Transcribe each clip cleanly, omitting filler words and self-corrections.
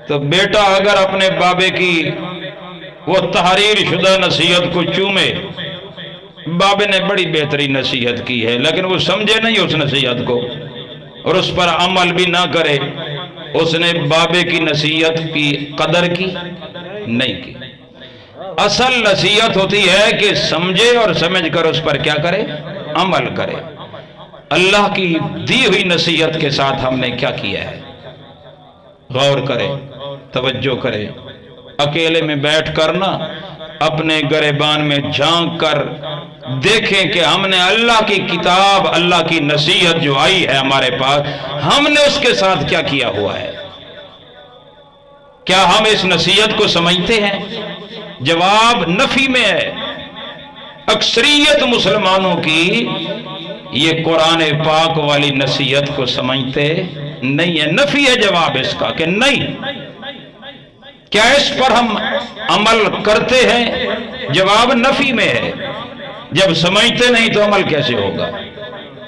تو بیٹا اگر اپنے بابے کی وہ تحریر شدہ نصیحت کو چومے، بابے نے بڑی بہترین نصیحت کی ہے لیکن وہ سمجھے نہیں اس نصیحت کو اور اس پر عمل بھی نہ کرے، اس نے بابے کی نصیحت کی قدر کی نہیں کی۔ اصل نصیحت ہوتی ہے کہ سمجھے اور سمجھ کر اس پر کیا کرے؟ عمل کرے۔ اللہ کی دی ہوئی نصیحت کے ساتھ ہم نے کیا کیا ہے؟ غور کرے، توجہ کرے، اکیلے میں بیٹھ کر نہ اپنے گریبان میں جھانک کر دیکھیں کہ ہم نے اللہ کی کتاب، اللہ کی نصیحت جو آئی ہے ہمارے پاس، ہم نے اس کے ساتھ کیا کیا ہوا ہے؟ کیا ہم اس نصیحت کو سمجھتے ہیں؟ جواب نفی میں ہے۔ اکثریت مسلمانوں کی یہ قرآن پاک والی نصیحت کو سمجھتے نہیں ہے۔ نفی ہے جواب اس کا کہ نہیں۔ کیا اس پر ہم عمل کرتے ہیں؟ جواب نفی میں ہے۔ جب سمجھتے نہیں تو عمل کیسے ہوگا؟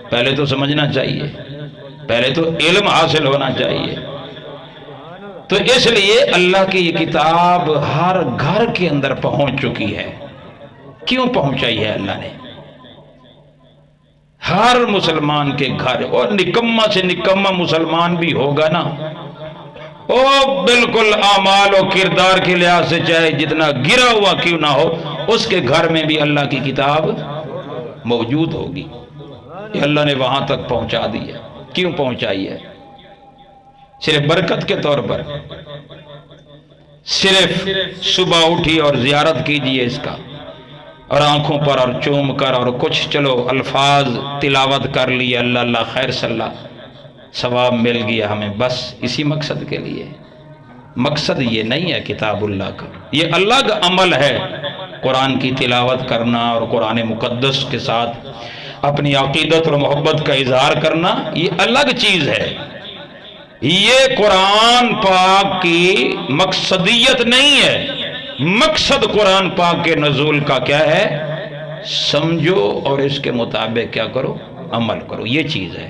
پہلے تو سمجھنا چاہیے، پہلے تو علم حاصل ہونا چاہیے۔ تو اس لیے اللہ کی یہ کتاب ہر گھر کے اندر پہنچ چکی ہے۔ کیوں پہنچائی ہے اللہ نے؟ ہر مسلمان کے گھر، اور نکمہ سے نکمہ مسلمان بھی ہوگا نا، وہ بالکل اعمال و کردار کے لحاظ سے چاہے جتنا گرا ہوا کیوں نہ ہو، اس کے گھر میں بھی اللہ کی کتاب موجود ہوگی۔ یہ اللہ نے وہاں تک پہنچا دی ہے۔ کیوں پہنچائی ہے؟ صرف برکت کے طور پر؟ صرف صبح اٹھی اور زیارت کیجئے اس کا، اور آنکھوں پر اور چوم کر اور کچھ چلو الفاظ تلاوت کر لیے، اللہ اللہ خیر صلی اللہ، ثواب مل گیا ہمیں، بس اسی مقصد کے لیے؟ مقصد یہ نہیں ہے کتاب اللہ کا، یہ الگ عمل ہے۔ قرآن کی تلاوت کرنا اور قرآن مقدس کے ساتھ اپنی عقیدت اور محبت کا اظہار کرنا یہ الگ چیز ہے۔ یہ قرآن پاک کی مقصدیت نہیں ہے۔ مقصد قرآن پاک کے نزول کا کیا ہے؟ سمجھو اور اس کے مطابق کیا کرو؟ عمل کرو، یہ چیز ہے۔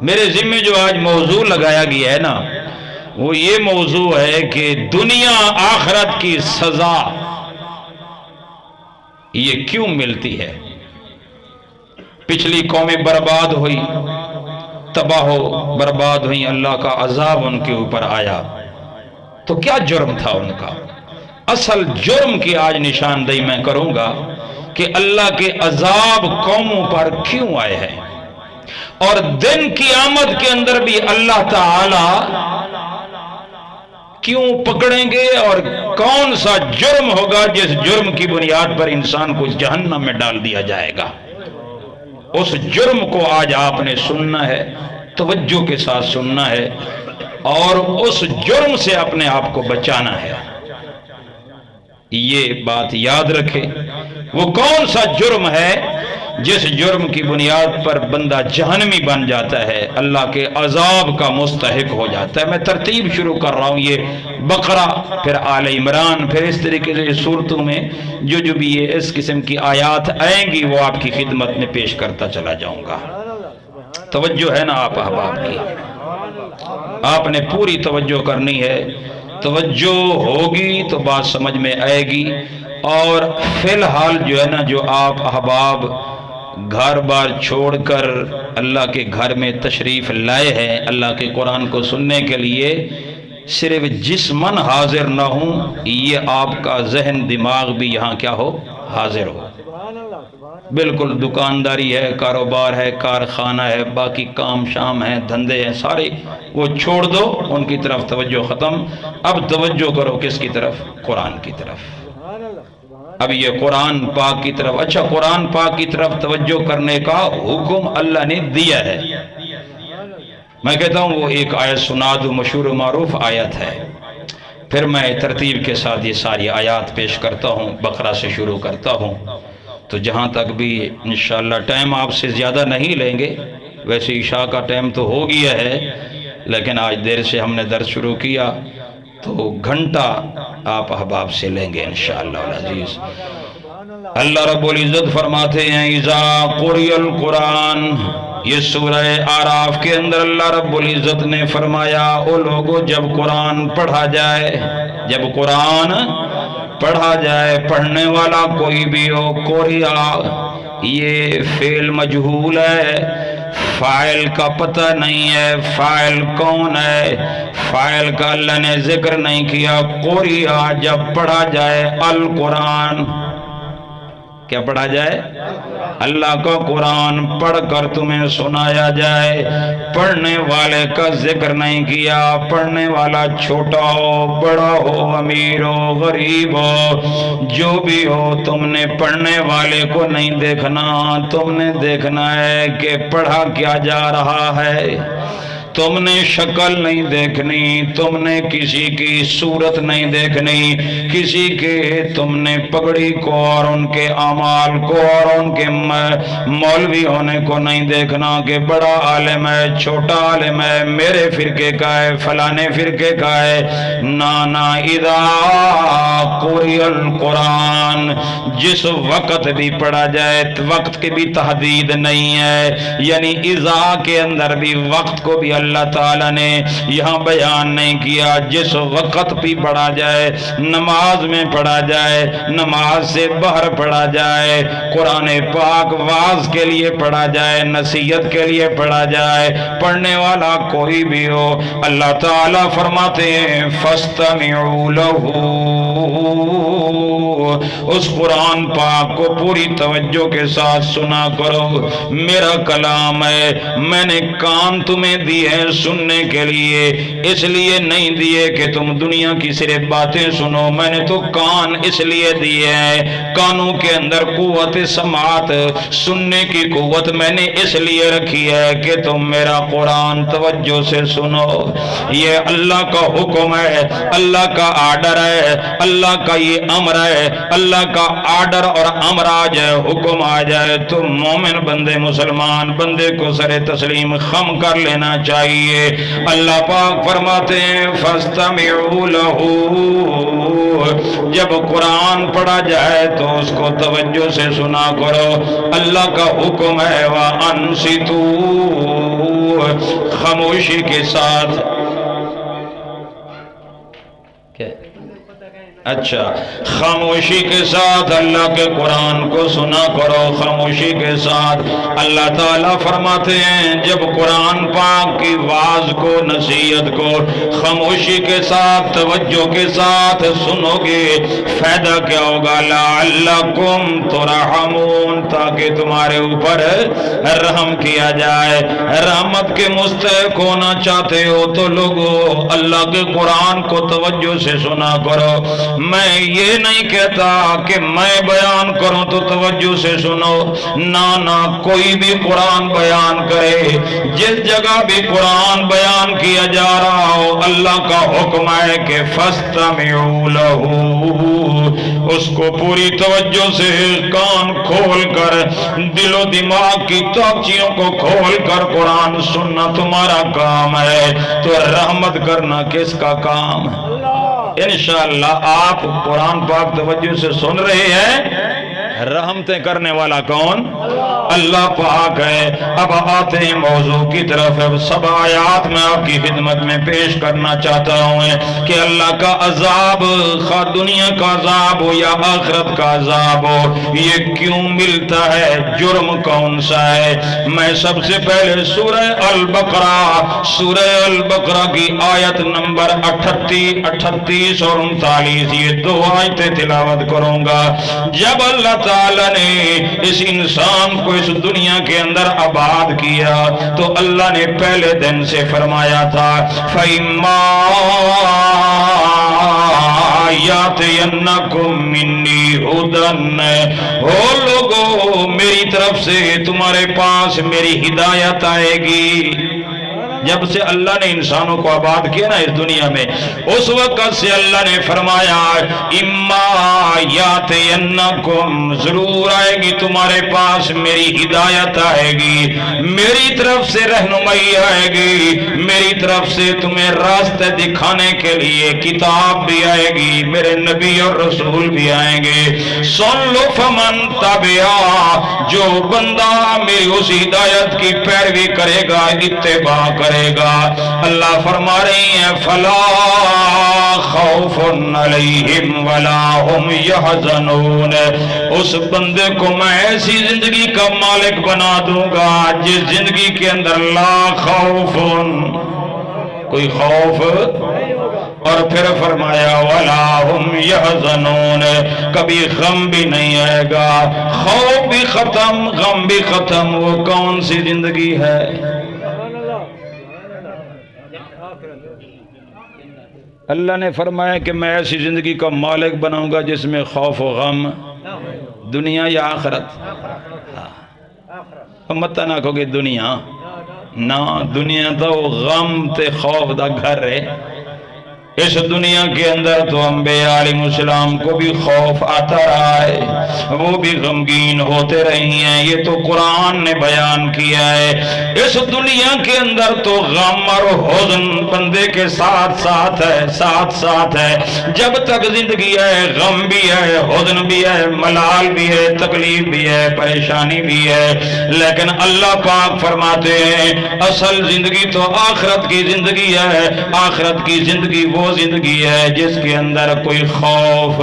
میرے ذمہ جو آج موضوع لگایا گیا ہے نا، وہ یہ موضوع ہے کہ دنیا آخرت کی سزا یہ کیوں ملتی ہے؟ پچھلی قومیں برباد ہوئی، تباہ و برباد ہوئی، اللہ کا عذاب ان کے اوپر آیا، تو کیا جرم تھا ان کا؟ اصل جرم کی آج نشاندہی میں کروں گا کہ اللہ کے عذاب قوموں پر کیوں آئے ہیں، اور دن قیامت کے اندر بھی اللہ تعالی کیوں پکڑیں گے، اور کون سا جرم ہوگا جس جرم کی بنیاد پر انسان کو جہنم میں ڈال دیا جائے گا۔ اس جرم کو آج آپ نے سننا ہے، توجہ کے ساتھ سننا ہے، اور اس جرم سے اپنے آپ کو بچانا ہے۔ یہ بات یاد رکھے، وہ کون سا جرم ہے جس جرم کی بنیاد پر بندہ جہنمی بن جاتا ہے، اللہ کے عذاب کا مستحق ہو جاتا ہے۔ میں ترتیب شروع کر رہا ہوں، یہ بقرہ، پھر آل عمران، پھر اس طریقے سے صورتوں میں جو بھی یہ اس قسم کی آیات آئیں گی وہ آپ کی خدمت میں پیش کرتا چلا جاؤں گا۔ توجہ ہے نا آپ احباب کی؟ آپ نے پوری توجہ کرنی ہے، توجہ ہوگی تو بات سمجھ میں آئے گی۔ اور فی الحال جو ہے نا، جو آپ احباب گھر بار چھوڑ کر اللہ کے گھر میں تشریف لائے ہیں اللہ کے قرآن کو سننے کے لیے، صرف جسماً حاضر نہ ہوں، یہ آپ کا ذہن دماغ بھی یہاں کیا ہو؟ حاضر ہو۔ بالکل دکانداری ہے، کاروبار ہے، کارخانہ ہے، باقی کام شام ہیں، دھندے ہیں، سارے وہ چھوڑ دو، ان کی طرف توجہ ختم۔ اب توجہ کرو کس کی طرف؟ قرآن کی طرف۔ اب یہ قرآن پاک کی طرف، اچھا قرآن پاک کی طرف توجہ کرنے کا حکم اللہ نے دیا ہے۔ میں کہتا ہوں وہ ایک آیت سنا دو، مشہور و معروف آیت ہے، پھر میں ترتیب کے ساتھ یہ ساری آیات پیش کرتا ہوں، بقرہ سے شروع کرتا ہوں۔ تو جہاں تک بھی انشاءاللہ ٹائم آپ سے زیادہ نہیں لیں گے، ویسے عشاء کا ٹائم تو ہو گیا ہے، لیکن آج دیر سے ہم نے درس شروع کیا تو گھنٹہ آپ احباب سے لیں گے انشاءاللہ العزیز۔ اللہ رب العزت فرماتے ہیں اذا قرئ القرآن یہ سورہ آراف کے اندر اللہ رب العزت نے فرمایا او لوگو جب قرآن پڑھا جائے، جب قرآن پڑھا جائے، پڑھنے والا کوئی بھی ہو، قرئ یہ فعل مجہول ہے، فاعل کا پتہ نہیں ہے، فاعل کون ہے، فاعل کا اللہ نے ذکر نہیں کیا۔ قرئ جب پڑھا جائے القرآن، کیا پڑھا جائے؟ اللہ کا قرآن پڑھ کر تمہیں سنایا جائے، پڑھنے والے کا ذکر نہیں کیا۔ پڑھنے والا چھوٹا ہو، بڑا ہو، امیر ہو، غریب ہو، جو بھی ہو، تم نے پڑھنے والے کو نہیں دیکھنا، تم نے دیکھنا ہے کہ پڑھا کیا جا رہا ہے۔ تم نے شکل نہیں دیکھنی، تم نے کسی کی صورت نہیں دیکھنی، کسی کے تم نے پگڑی کو اور ان کے اعمال کو اور ان کے مولوی ہونے کو نہیں دیکھنا کہ بڑا عالم ہے، چھوٹا عالم ہے، میرے فرقے کا ہے، فلانے فرقے کا ہے۔ نانا اذا قرئ القرآن، جس وقت بھی پڑھا جائے، وقت کی بھی تحدید نہیں ہے، یعنی اذا کے اندر بھی وقت کو بھی اللہ تعالیٰ نے یہاں بیان نہیں کیا۔ جس وقت بھی پڑھا جائے، نماز میں پڑھا جائے، نماز سے باہر پڑھا جائے، قرآن پاک واعظ کے لیے پڑھا جائے، نصیحت کے لیے پڑھا جائے، پڑھنے والا کوئی بھی ہو، اللہ تعالیٰ فرماتے ہیں فَاسْتَمِعُوا لَهُ، اس قرآن پاک کو پوری توجہ کے ساتھ سنا کرو۔ میرا کلام ہے، میں نے کان تمہیں دیے ہیں سننے کے لیے، اس لیے نہیں دیے کہ تم دنیا کی صرف باتیں سنو، میں نے تو کان اس لیے دیے ہیں، کانوں کے اندر قوت سماعت، سننے کی قوت میں نے اس لیے رکھی ہے کہ تم میرا قرآن توجہ سے سنو۔ یہ اللہ کا حکم ہے، اللہ کا آرڈر ہے، اللہ کا یہ امر ہے، اللہ کا آرڈر اور امر آ جائے، حکم آ جائے تو مومن بندے، مسلمان بندے کو سر تسلیم خم کر لینا چاہیے۔ اللہ پاک فرماتے ہیں فَاسْتَمِعُوا لَهُ، جب قرآن پڑھا جائے تو اس کو توجہ سے سنا کرو۔ اللہ کا حکم ہے وَأَنصِتُوا، خاموشی کے ساتھ، اچھا خاموشی کے ساتھ اللہ کے قرآن کو سنا کرو، خاموشی کے ساتھ۔ اللہ تعالیٰ فرماتے ہیں جب قرآن پاک کی واعظ کو، نصیحت کو خاموشی کے ساتھ، توجہ کے ساتھ سنو گے، فائدہ کیا ہوگا؟ لعلکم ترحمون، تاکہ تمہارے اوپر رحم کیا جائے۔ رحمت کے مستحق ہونا چاہتے ہو تو لوگو اللہ کے قرآن کو توجہ سے سنا کرو۔ میں یہ نہیں کہتا کہ میں بیان کروں تو توجہ سے سنو، نہ کوئی بھی قرآن بیان کرے، جس جگہ بھی قرآن بیان کیا جا رہا ہو، اللہ کا حکم ہے کہ فَاسْتَمِعُوا لَهُ، اس کو پوری توجہ سے، کان کھول کر، دل و دماغ کی تاکچیوں کو کھول کر قرآن سننا تمہارا کام ہے۔ تو رحمت کرنا کس کا کام ہے؟ انشاءاللہ آپ قرآن پاک توجہ سے سن رہے ہیں، رحمتیں کرنے والا کون؟ اللہ پاک ہے۔ اب آتے ہیں موضوع کی طرف۔ اب سب آیات میں آپ کی خدمت میں پیش کرنا چاہتا ہوں کہ اللہ کا عذاب، خواہ دنیا کا عذاب ہو یا آخرت کا عذاب ہو، یہ کیوں ملتا ہے، جرم کون سا ہے؟ میں سب سے پہلے سورہ البقرہ، سورہ البقرہ کی آیت نمبر 38 اور 39، یہ دو آیتیں تلاوت کروں گا۔ جب اللہ تعالیٰ نے اس انسان کو اس دنیا کے اندر آباد کیا تو اللہ نے پہلے دن سے فرمایا تھا فَإِمَّا يَأْتِيَنَّكُم مِّنِّي هُدًى، او لوگو میری طرف سے تمہارے پاس میری ہدایت آئے گی۔ جب سے اللہ نے انسانوں کو آباد کیا نا اس دنیا میں، اس وقت سے اللہ نے فرمایا اما یاتینکم، ضرور آئے گی تمہارے پاس میری ہدایت آئے گی، میری طرف سے رہنمائی آئے گی، میری طرف سے تمہیں راستہ دکھانے کے لیے کتاب بھی آئے گی، میرے نبی اور رسول بھی آئیں گے۔ سن لو فمن تبعا، جو بندہ میری اس ہدایت کی پیروی کرے گا، اتباع کرے گا، اللہ فرما رہی ہیں فلا خوف علیہم ولا ہم یحزنون، اس بندے کو میں ایسی زندگی کا مالک بنا دوں گا جس زندگی کے اندر لا خوف، کوئی خوف، اور پھر فرمایا ولا ہم یحزنون، کبھی غم بھی نہیں آئے گا، خوف بھی ختم، غم بھی ختم۔ وہ کون سی زندگی ہے؟ اللہ نے فرمایا کہ میں ایسی زندگی کا مالک بناؤں گا جس میں خوف و غم، دنیا یا آخرت؟ مت نہ کہو گے دنیا، نہ، دنیا تو غم تے خوف دا گھر ہے۔ اس دنیا کے اندر تو انبیاء علیہ السلام کو بھی خوف آتا رہا ہے، وہ بھی غمگین ہوتے رہی ہیں، یہ تو قرآن نے بیان کیا ہے۔ اس دنیا کے اندر تو غم اور حزن بندے کے ساتھ ساتھ ہے، ساتھ ساتھ ہے، جب تک زندگی ہے غم بھی ہے، حزن بھی ہے، ملال بھی ہے، تکلیف بھی ہے، پریشانی بھی ہے، لیکن اللہ پاک فرماتے ہیں اصل زندگی تو آخرت کی زندگی ہے۔ آخرت کی زندگی وہ زندگی ہے جس کے اندر کوئی خوف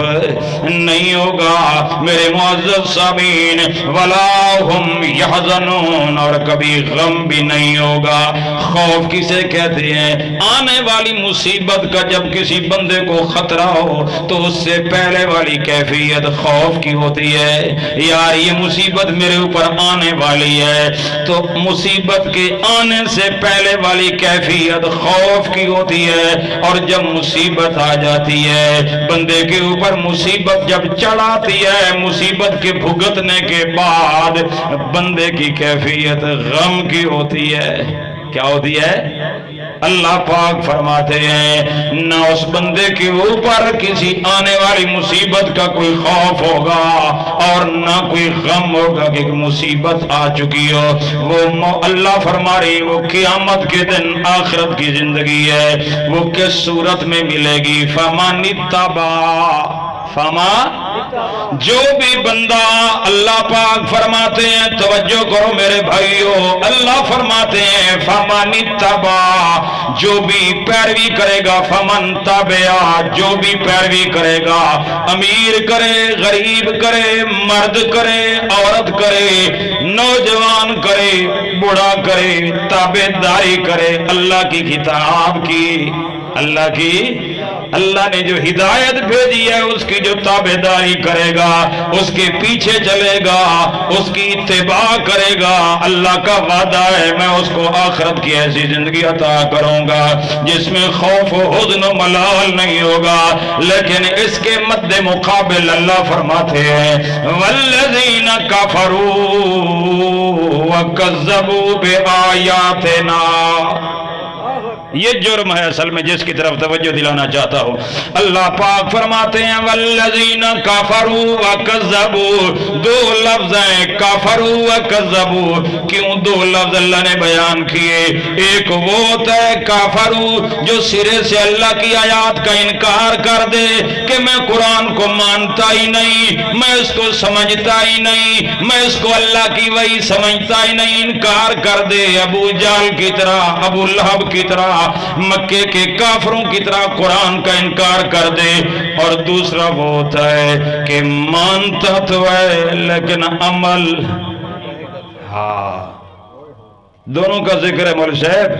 نہیں ہوگا، میرے معزز سامعین، ولا ہم یحزنون، اور کبھی غم بھی نہیں ہوگا۔ خوف کسے کہتے ہیں؟ آنے والی مصیبت کا جب کسی بندے کو خطرہ ہو تو اس سے پہلے والی کیفیت خوف کی ہوتی ہے، یار یہ مصیبت میرے اوپر آنے والی ہے، تو مصیبت کے آنے سے پہلے والی کیفیت خوف کی ہوتی ہے، اور جب مصیبت آ جاتی ہے بندے کے اوپر، مصیبت جب چڑھاتی ہے، مصیبت کے بھگتنے کے بعد بندے کی کیفیت غم کی ہوتی ہے۔ کیا ہوتی ہے؟ اللہ پاک فرماتے ہیں نہ اس بندے کے اوپر کسی آنے والی مصیبت کا کوئی خوف ہوگا اور نہ کوئی غم ہوگا کہ مصیبت آ چکی ہو، وہ اللہ فرما رہی وہ قیامت کے دن آخرت کی زندگی ہے، وہ کس صورت میں ملے گی؟ فمن اتبع، جو بھی بندہ، اللہ پاک فرماتے ہیں توجہ کرو میرے بھائیو، اللہ فرماتے ہیں فمن اتبع، جو بھی پیروی کرے گا، فمن تبع، جو بھی پیروی کرے گا، امیر کرے، غریب کرے، مرد کرے، عورت کرے، نوجوان کرے، بوڑھا کرے، تابعداری کرے اللہ کی کتاب کی، اللہ نے جو ہدایت بھیجی ہے اس کی جو تابعداری کرے گا، اس کے پیچھے چلے گا، اس کی اتباع کرے گا، اللہ کا وعدہ ہے میں اس کو آخرت کی ایسی زندگی عطا کروں گا جس میں خوف و حزن و ملال نہیں ہوگا۔ لیکن اس کے مد مقابل اللہ فرماتے ہیں والذین کفروا وکذبوا بآیاتنا، یہ جرم ہے اصل میں جس کی طرف توجہ دلانا چاہتا ہوں۔ اللہ پاک فرماتے ہیں والذین کفروا وکذبوا، دو لفظ ہیں کفروا وکذبوا، کیوں دو لفظ اللہ نے بیان کیے؟ ایک وہ ہوتا ہے کفروا جو سرے سے اللہ کی آیات کا انکار کر دے کہ میں قرآن کو مانتا ہی نہیں، میں اس کو سمجھتا ہی نہیں، میں اس کو اللہ کی وحی سمجھتا ہی نہیں، انکار کر دے، ابو جہل کی طرح، ابو لہب کی طرح، مکے کے کافروں کی طرح قرآن کا انکار کر دے۔ اور دوسرا وہ ہوتا ہے کہ مانتا تو ہے لیکن عمل، دونوں کا ذکر ہے مول صاحب،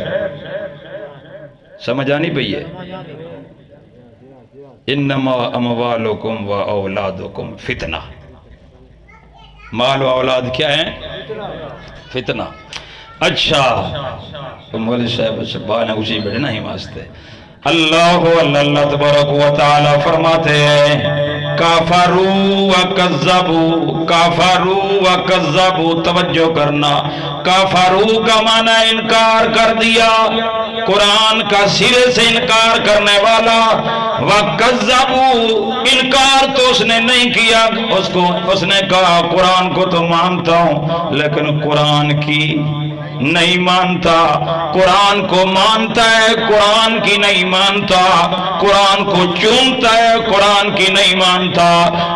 سمجھ آنی پئی ہے؟ انما اموالکم و اولادکم فتنہ، مال و اولاد کیا ہیں؟ فتنہ۔ اچھا مولوی صاحب سے بانے اسی بیٹھے نہیں واسطے، اللہ تبارک و تعالی فرماتے ہیں کافرو وکذبوا، کافرو وکذبوا، توجہ کرنا، کافرو کا معنی انکار کر دیا، قرآن کا سرے سے انکار کرنے والا، وکذبوا، انکار تو اس نے نہیں کیا، اس نے کہا قرآن کو تو مانتا ہوں لیکن قرآن کی نہیں مانتا، قرآن کو مانتا ہے قرآن کی نہیں مانتا، قرآن کو چومتا ہے قرآن کی نہیں مانتا،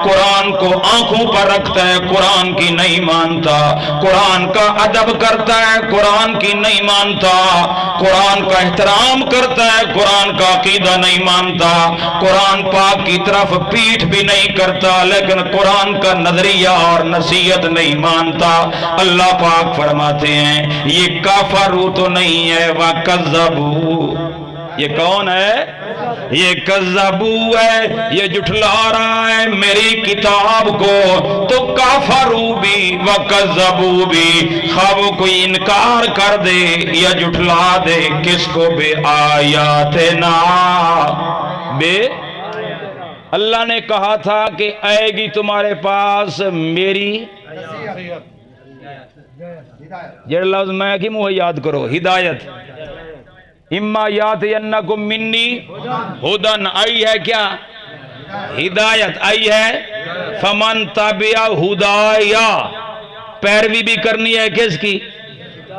قرآن کو آنکھوں پر رکھتا ہے قرآن کی نہیں مانتا، قرآن کا ادب کرتا ہے قرآن کی نہیں مانتا، قرآن کا احترام کرتا ہے قرآن کا عقیدہ نہیں مانتا، قرآن پاک کی طرف پیٹھ بھی نہیں کرتا لیکن قرآن کا نظریہ اور نصیحت نہیں مانتا۔ اللہ پاک فرماتے ہیں یہ کافرو تو نہیں ہے، وَكَذَّبُوا، یہ کون ہے؟ یہ کذبو ہے، یہ جھٹلا رہا ہے میری کتاب کو، تو کافرو بھی وکذبو بھی، خواہ وہ کوئی انکار کر دے یا جھٹلا دے، کس کو؟ بے آیاتنا، بے، اللہ نے کہا تھا کہ آئے گی تمہارے پاس میری، یہ لفظ میں کی منہ یاد کرو، ہدایت، اما یاتینکم منی ہدن، آئی ہے کیا؟ ہدایت آئی ہے، فمن تبع ہدایا، پیروی بھی کرنی ہے کس کی؟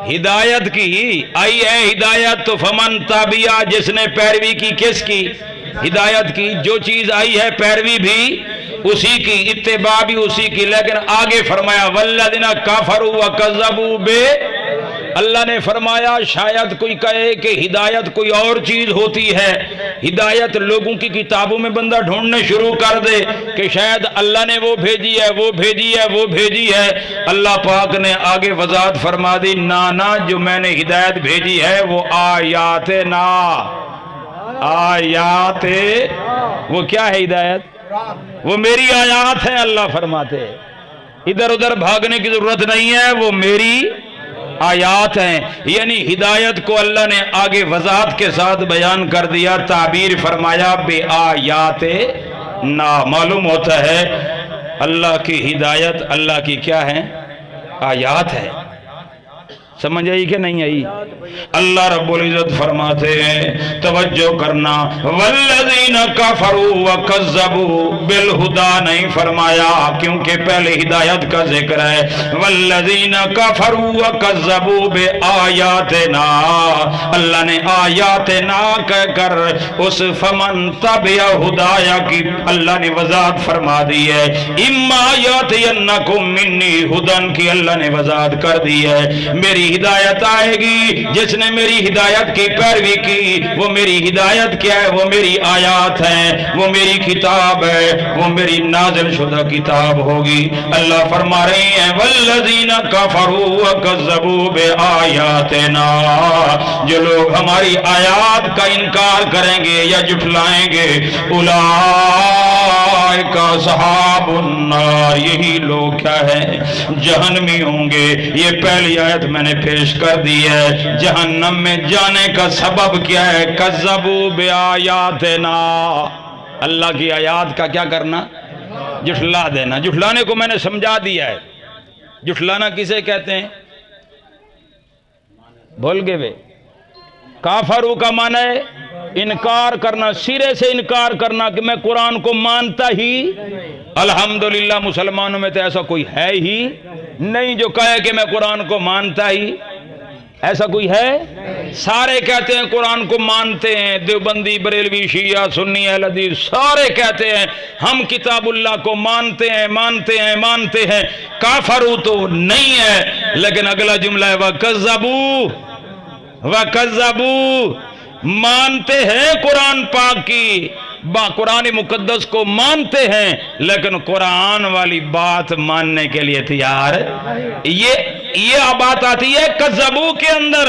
ہدایت کی، آئی ہے ہدایت، تو فمن تبع، جس نے پیروی کی کس کی؟ ہدایت کی، جو چیز آئی ہے پیروی بھی اسی کی، اتباع بھی اسی کی، لیکن آگے فرمایا والذین کفروا وکذبوا بے، اللہ نے فرمایا شاید کوئی کہے کہ ہدایت کوئی اور چیز ہوتی ہے، ہدایت لوگوں کی کتابوں میں بندہ ڈھونڈنے شروع کر دے کہ شاید اللہ نے وہ بھیجی ہے، وہ بھیجی ہے، وہ بھیجی ہے، اللہ پاک نے آگے وضاحت فرما دی، نانا جو میں نے ہدایت بھیجی ہے وہ آیات نا، آیات، وہ کیا ہے ہدایت؟ وہ میری آیات ہیں، اللہ فرماتے ادھر ادھر بھاگنے کی ضرورت نہیں ہے، وہ میری آیات ہیں، یعنی ہدایت کو اللہ نے آگے وضاحت کے ساتھ بیان کر دیا، تعبیر فرمایا بے آیات نا، معلوم ہوتا ہے اللہ کی ہدایت اللہ کی کیا ہے؟ آیات ہے۔ سمجھ آئی کہ نہیں آئی؟ اللہ رب العزت فرماتے ہیں توجہ کرنا، والذین کفروا وکذبوا بالہدی نہیں فرمایا کیونکہ پہلے ہدایت کا ذکر ہے، والذین کفروا وکذبوا بآیاتنا، اللہ نے آیاتنا کہہ کر اس فمن تبع ہدایا کی اللہ نے وضاحت فرما دی ہے، اما یاتینکم منی ہدن کی اللہ نے وضاحت کر دی ہے، میری ہدایت آئے گی، جس نے میری ہدایت کی پیروی کی، وہ میری ہدایت کیا ہے؟ وہ میری آیات ہیں، وہ میری کتاب ہے، وہ میری نازل شدہ کتاب ہوگی۔ اللہ فرما رہے ہیں والذین کفروا وکذبوا بآیاتنا، جو لوگ ہماری آیات کا انکار کریں گے یا جھٹلائیں گے، اولئک اصحاب النار، یہی لوگ کیا ہے؟ جہنمی ہوں گے۔ یہ پہلی آیت میں نے پیش کر دی ہے، جہنم میں جانے کا سبب کیا ہے؟ کذبوا بآیاتنا، اللہ کی آیات کا کیا کرنا؟ جھٹلا دینا۔ جھٹلانے کو میں نے سمجھا دیا ہے، جھٹلانا کسے کہتے ہیں؟ بھول گئے بے؟ کافرو کا معنی ہے انکار کرنا، سرے سے انکار کرنا کہ میں قرآن کو مانتا ہی، الحمدللہ مسلمانوں میں تو ایسا کوئی ہے ہی نہیں جو کہے کہ میں قرآن کو مانتا ہی، ایسا کوئی ہے؟ سارے کہتے ہیں قرآن کو مانتے ہیں، دیوبندی، بریلوی، شیعہ، سنی، اہل حدیث، سارے کہتے ہیں ہم کتاب اللہ کو مانتے ہیں، مانتے ہیں، مانتے ہیں۔ کافرو تو نہیں ہے، لیکن اگلا جملہ ہے وَكَذَّبُوا، وَكَذَّبُوا، مانتے ہیں قرآن پاک کی، قرآن مقدس کو مانتے ہیں لیکن قرآن والی بات ماننے کے لیے تیار، یہ بات آتی ہے کذبو کے اندر۔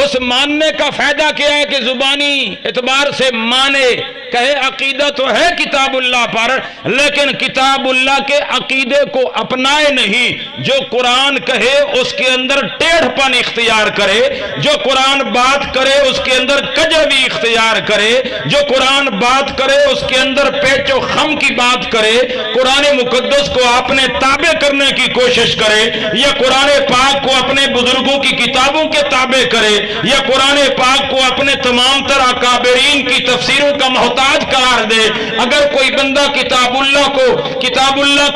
اس ماننے کا فائدہ کیا ہے کہ زبانی اعتبار سے مانے، کہے عقیدہ تو ہے کتاب اللہ پر، لیکن کتاب اللہ کے عقیدے کو اپنائے نہیں، جو قرآن کہے اس کے اندر ٹیڑھ پن اختیار کرے، جو قرآن بات کرے اس کے اندر کجروی اختیار کرے، جو قرآن بات کرے اس کے اندر پیچ و خم کی بات کرے، قرآن مقدس کو اپنے تابع کرنے کی کوشش کرے، یا قرآن پاک کو اپنے بزرگوں کی کتابوں کے تابع کرے، یا قرآن پاک کو اپنے تمام تر اکابرین کی تفسیروں کا محتاج قرار دے، اگر کوئی بندہ کتاب اللہ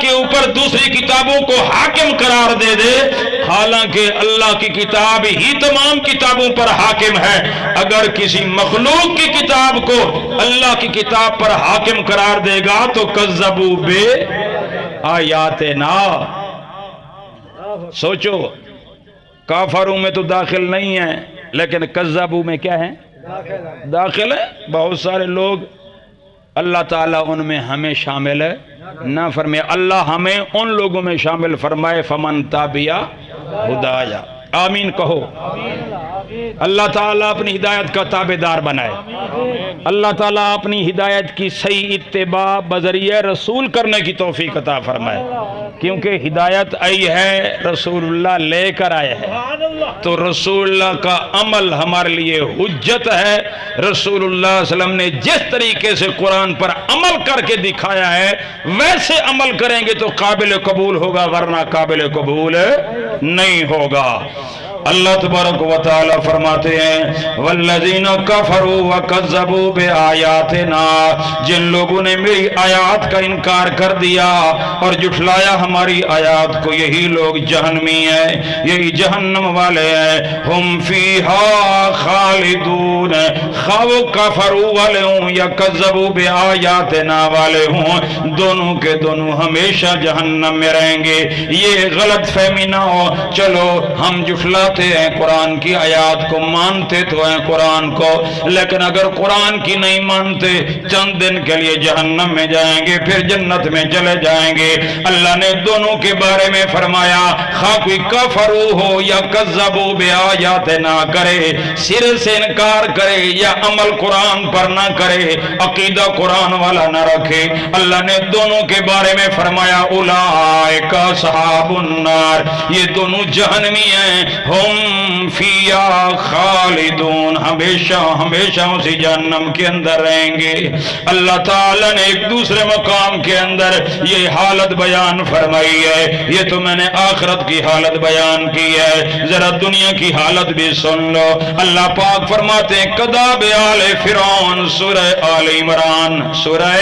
کے اوپر دوسری کتابوں کو حاکم قرار دے دے، حالانکہ اللہ کی کتاب ہی تمام کتابوں پر حاکم ہے، اگر کسی مخلوق کی کتاب کو اللہ کی کتاب پر حاکم قرار دے گا تو کذبوا بے آیاتنا۔ سوچو، کافروں میں تو داخل نہیں ہے، لیکن کذبوا میں کیا ہے؟ داخل ہے۔ بہت سارے لوگ اللہ تعالیٰ ان میں ہمیں شامل ہے نہ فرمائے، اللہ ہمیں ان لوگوں میں شامل فرمائے، فمن تابع ہدایا، آمین کہو۔ اللہ تعالیٰ اپنی ہدایت کا تابعدار بنائے، اللہ تعالیٰ اپنی ہدایت کی صحیح اتباع بذریعہ رسول کرنے کی توفیق عطا فرمائے، کیونکہ ہدایت آئی ہے رسول اللہ لے کر آئے ہیں، تو رسول اللہ کا عمل ہمارے لیے حجت ہے۔ رسول اللہ صلی اللہ علیہ وسلم نے جس طریقے سے قرآن پر عمل کر کے دکھایا ہے ویسے عمل کریں گے تو قابل قبول ہوگا، ورنہ قابل قبول نہیں ہوگا۔ اللہ تبارک و تعالی فرماتے ہیں والذین کفروا وکذبوا بآیاتنا، جن لوگوں نے میری آیات کا انکار کر دیا اور جھٹلایا ہماری آیات کو، یہی لوگ جہنمی ہیں، یہی جہنم والے ہیں، ہم فیہا خالدون، خواہ وہ کفروا والے ہوں یا کذبوا بآیاتنا والے ہوں، دونوں کے دونوں ہمیشہ جہنم میں رہیں گے۔ یہ غلط فہمی نہ ہو، چلو ہم جھٹلاتے ہیں قرآن کی آیات کو، مانتے تو ہیں قرآن کو، لیکن اگر قرآن کی نہیں مانتے چند دن کے لیے جہنم میں جائیں گے، پھر جنت میں چلے جائیں گے۔ اللہ نے دونوں کے بارے میں فرمایا، خواہ کوئی کفرو ہو یا کذبوا بآیات نہ کرے، سر سے انکار کرے یا عمل قرآن پر نہ کرے، عقیدہ قرآن والا نہ رکھے، اللہ نے دونوں کے بارے میں فرمایا اولئک اصحاب النار، یہ دونوں جہنمی ہیں، ہم فیہا خالدون، ہمیشہ ہمیشہ اسی جہنم کے اندر رہیں گے۔ اللہ تعالیٰ نے ایک دوسرے مقام کے اندر یہ حالت بیان فرمائی ہے، یہ تو میں نے آخرت کی حالت بیان کی ہے، ذرا دنیا کی حالت بھی سن لو۔ اللہ پاک فرماتے ہیں کذب آل فرعون، سورہ آل عمران، سورہ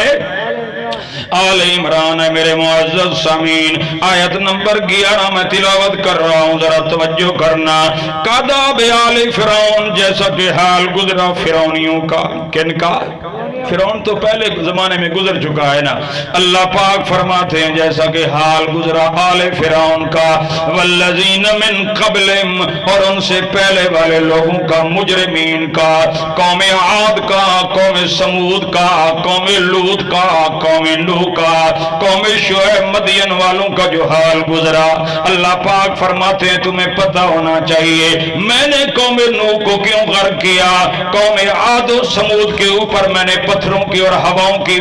آل عمران ہے میرے معزز سامعین، آیت نمبر 11 میں تلاوت کر رہا ہوں، ذرا توجہ کرنا۔ کذب آل فرعون، جیسا کہ حال گزرا فرعونیوں کا، کن کا؟ فرعون تو پہلے زمانے میں گزر چکا ہے نا۔ اللہ پاک فرماتے ہیں جیسا کہ حال گزرا آل فرعون کا، والذین من قبلہم، اور ان سے پہلے والے لوگوں کا، مجرمین کا، قوم عاد کا، قوم سمود کا، قوم لوط کا، قوم نوح کا، قوم شعیب مدین والوں کا جو حال گزرا۔ اللہ پاک فرماتے ہیں تمہیں پتہ ہونا چاہیے میں نے قوم نوح کو کیوں غرق کیا، قوم عاد و سمود کے اوپر میں نے پتھروں کی اور ہواؤں کی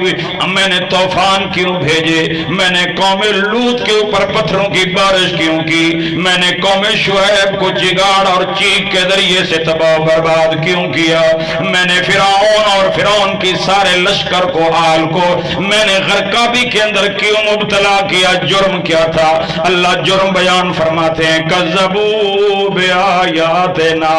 میں نے طوفان کیوں بھیجے، میں نے قوم لوط کے اوپر پتھروں کی بارش کیوں کی، میں نے قوم شعیب کو جگاڑ اور چیخ کے ذریعے سے تباہ و برباد کیوں کیا، میں نے فرعون اور فرعون کی سارے لشکر کو، آل کو میں نے غرقابی کے اندر کیوں مبتلا کیا، جرم کیا تھا۔ اللہ جرم بیان فرماتے ہیں کذبوا بآیاتنا،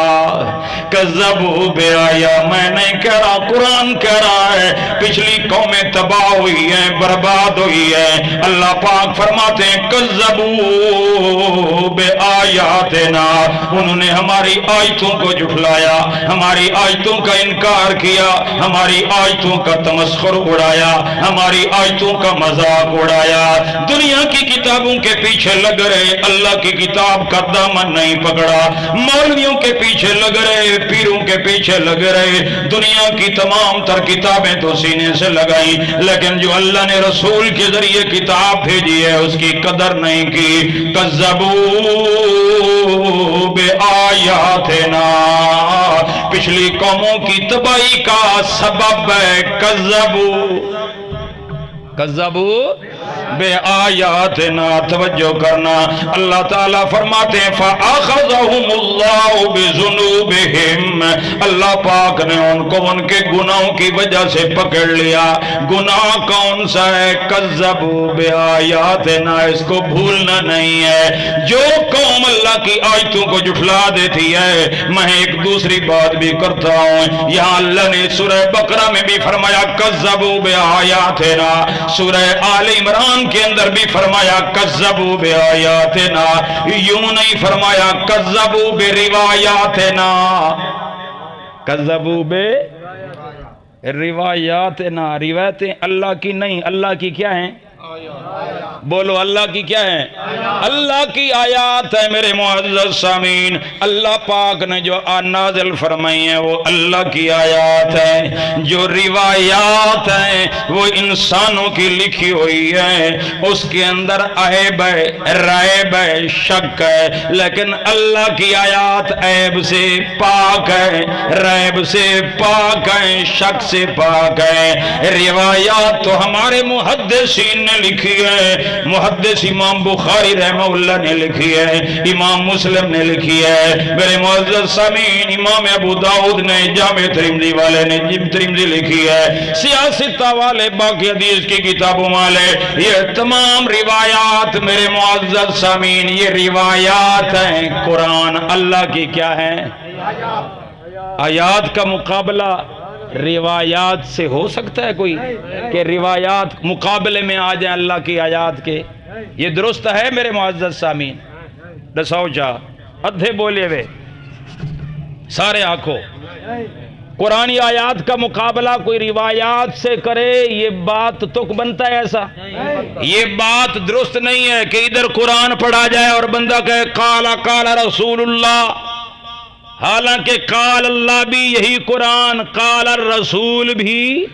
کذبوا بآیات، میں نہیں کہہ رہا، قرآن کہہ رہا ہے، پچھلی قومیں تباہ ہوئی ہیں، برباد ہوئی ہیں۔ اللہ پاک فرماتے ہیں کذبوا بآیاتنا، انہوں نے ہماری آیتوں کو جھٹلایا، ہماری آیتوں کا انکار کیا، ہماری آیتوں کا تمسخر اڑایا، ہماری آیتوں کا مذاق اڑایا، دنیا کی کتابوں کے پیچھے لگ رہے، اللہ کی کتاب کا دامن نہیں پکڑا، مولویوں کے پیچھے لگ رہے، پیروں کے پیچھے لگ رہے، دنیا کی تمام تر کتابیں کتابیں تو سینے سے لگائی، لیکن جو اللہ نے رسول کے ذریعے کتاب بھیجی ہے اس کی قدر نہیں کی۔ کذبوا بآیاتنا، پچھلی قوموں کی تباہی کا سبب ہے کذبوا بے آیاتنا۔ توجہ کرنا، اللہ تعالیٰ فرماتے ہیں فَأَخَذَهُمُ اللَّهُ بِذُنُوبِهِمْ، اللہ پاک نے ان کو ان کے گناہوں کی وجہ سے پکڑ لیا۔ گناہ کون سا ہے؟ کذبوا بے آیاتنا، اس کو بھولنا نہیں ہے۔ جو قوم اللہ کی آیتوں کو جھٹلا دیتی ہے، میں ایک دوسری بات بھی کرتا ہوں، یہاں اللہ نے سورہ بقرہ میں بھی فرمایا کذبوا بے آیاتنا، سورہ آل عمران کے اندر بھی فرمایا کذبوا بآیاتنا، یوں نہیں فرمایا کذبوا بروایاتنا، کذبوا بروایاتنا۔ روایتیں اللہ کی نہیں، اللہ کی کیا ہیں؟ بولو اللہ کی کیا ہے؟ اللہ کی آیات ہے میرے معزز سامعین۔ اللہ پاک نے جو نازل فرمائی ہیں وہ اللہ کی آیات ہیں، جو روایات ہیں وہ انسانوں کی لکھی ہوئی ہیں، اس کے اندر عیب ہے، ریب ہے، شک ہے، لیکن اللہ کی آیات عیب سے پاک ہے، ریب سے پاک ہے، شک سے پاک ہے۔ روایات تو ہمارے محدثین نے لکھی ہے، محدث امام بخاری رحمہ اللہ نے لکھی ہے، امام مسلم نے لکھی ہے، میرے معزز سامعین امام ابو داؤد نے، جامع ترمذی والے نے ترمذی لکھی ہے، سیاستہ والے، باقی حدیث کی کتابوں والے، یہ تمام روایات میرے معزز سامعین یہ روایات ہیں۔ قرآن اللہ کی کیا ہے؟ آیات کا مقابلہ روایات سے ہو سکتا ہے کوئی کہ روایات مقابلے میں آ جائیں اللہ کی آیات کے؟ یہ درست ہے میرے معزز سامعین؟ دساؤ جا ادھے بولے وے سارے آنکھوں، قرآنی آیات کا مقابلہ کوئی روایات سے کرے یہ بات تک بنتا ہے؟ ایسا یہ بات درست نہیں ہے کہ ادھر قرآن پڑھا جائے اور بندہ کہے قال رسول اللہ، حالانکہ قال اللہ بھی یہی قرآن، قال الرسول بھی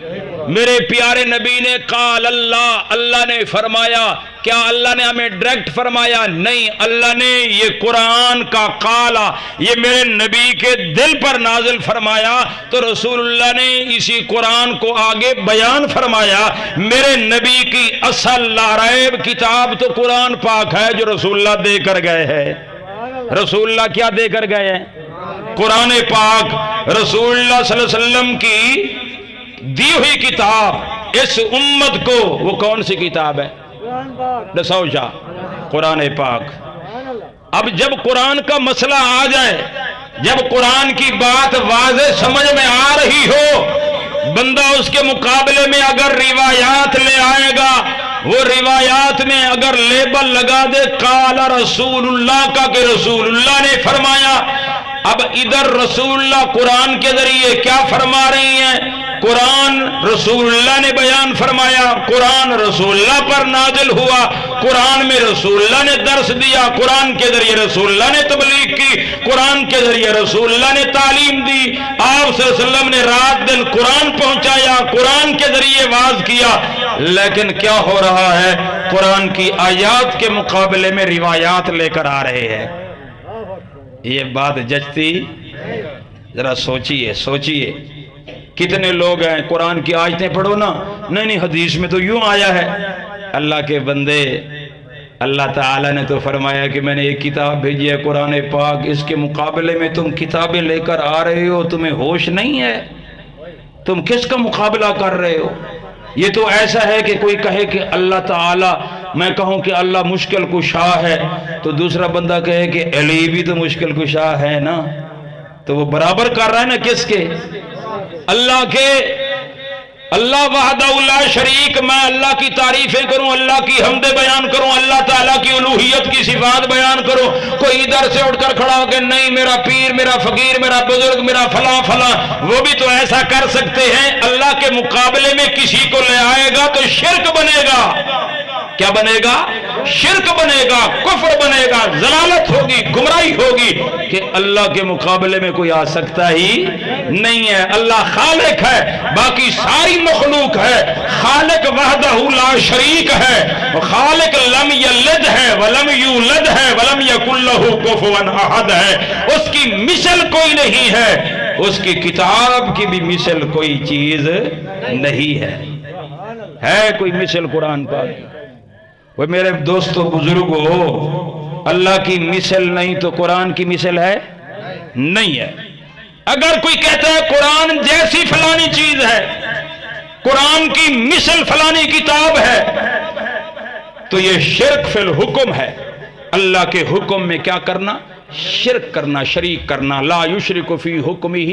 میرے پیارے نبی نے قال اللہ، اللہ نے فرمایا۔ کیا اللہ نے ہمیں ڈائریکٹ فرمایا؟ نہیں، اللہ نے یہ قرآن کا قالا یہ میرے نبی کے دل پر نازل فرمایا، تو رسول اللہ نے اسی قرآن کو آگے بیان فرمایا۔ میرے نبی کی اصل لا ریب کتاب تو قرآن پاک ہے جو رسول اللہ دے کر گئے ہیں۔ رسول اللہ کیا دے کر گئے ہیں؟ قرآن پاک، رسول اللہ صلی اللہ علیہ وسلم کی دی ہوئی کتاب اس امت کو، وہ کون سی کتاب ہے؟ دساؤ جا، قرآن پاک۔ اب جب قرآن کا مسئلہ آ جائے، جب قرآن کی بات واضح سمجھ میں آ رہی ہو، بندہ اس کے مقابلے میں اگر روایات لے آئے گا، وہ روایات میں اگر لیبل لگا دے قال رسول اللہ کا کہ رسول اللہ نے فرمایا، اب ادھر رسول اللہ قرآن کے ذریعے کیا فرما رہی ہیں؟ قرآن رسول اللہ نے بیان فرمایا، قرآن رسول اللہ پر نازل ہوا، قرآن میں رسول اللہ نے درس دیا، قرآن کے ذریعے رسول اللہ نے تبلیغ کی، قرآن کے ذریعے رسول اللہ نے تعلیم دی، آپ صلی اللہ علیہ وسلم نے رات دن قرآن پہنچایا، قرآن کے ذریعے واعظ کیا، لیکن کیا ہو رہا ہے؟ قرآن کی آیات کے مقابلے میں روایات لے کر آ رہے ہیں۔ یہ بات جچتی؟ ذرا سوچئے کتنے لوگ ہیں قرآن کی آیتیں پڑھو نا، نہیں حدیث میں تو یوں آیا ہے۔ اللہ کے بندے، اللہ تعالیٰ نے تو فرمایا کہ میں نے ایک کتاب بھیجی ہے قرآن پاک، اس کے مقابلے میں تم کتابیں لے کر آ رہے ہو، تمہیں ہوش نہیں ہے؟ تم کس کا مقابلہ کر رہے ہو؟ یہ تو ایسا ہے کہ کوئی کہے کہ اللہ تعالیٰ، میں کہوں کہ اللہ مشکل کشا ہے، تو دوسرا بندہ کہے کہ علی بھی تو مشکل کشا ہے نا، تو وہ برابر کر رہا ہے نا کس کے؟ اللہ کے۔ اللہ وحدہ لا شریک، میں اللہ کی تعریفیں کروں، اللہ کی حمد بیان کروں، اللہ تعالیٰ کی الوہیت کی صفات بیان کروں، کوئی ادھر سے اٹھ کر کھڑا ہو کہ نہیں میرا پیر، میرا فقیر، میرا بزرگ، میرا فلاں فلاں، وہ بھی تو ایسا کر سکتے ہیں۔ اللہ کے مقابلے میں کسی کو لے آئے گا تو شرک بنے گا. کیا بنے گا؟ شرک بنے گا، کفر بنے گا، ضلالت ہوگی، گمراہی ہوگی کہ اللہ کے مقابلے میں کوئی آ سکتا ہی نہیں ہے. اللہ خالق ہے، باقی ساری مخلوق ہے. خالق وحدہ لا شریک ہے، خالق لم یلد ہے ولم یولد ہے ولم یکن لہ کفوا احد ہے. اس کی مثل کوئی نہیں ہے، اس کی کتاب کی بھی مثل کوئی چیز نہیں ہے. ہے کوئی مثل قرآن پاک؟ وہ میرے دوستو بزرگو، اللہ کی مثل نہیں تو قرآن کی مثل ہے؟ نہیں ہے. اگر کوئی کہتا ہے قرآن جیسی فلانی چیز ہے، قرآن کی مثل فلانی کتاب ہے، تو یہ شرک فی الحکم ہے. اللہ کے حکم میں کیا کرنا؟ شرک کرنا، شریک کرنا. لا یشرک فی حکمہ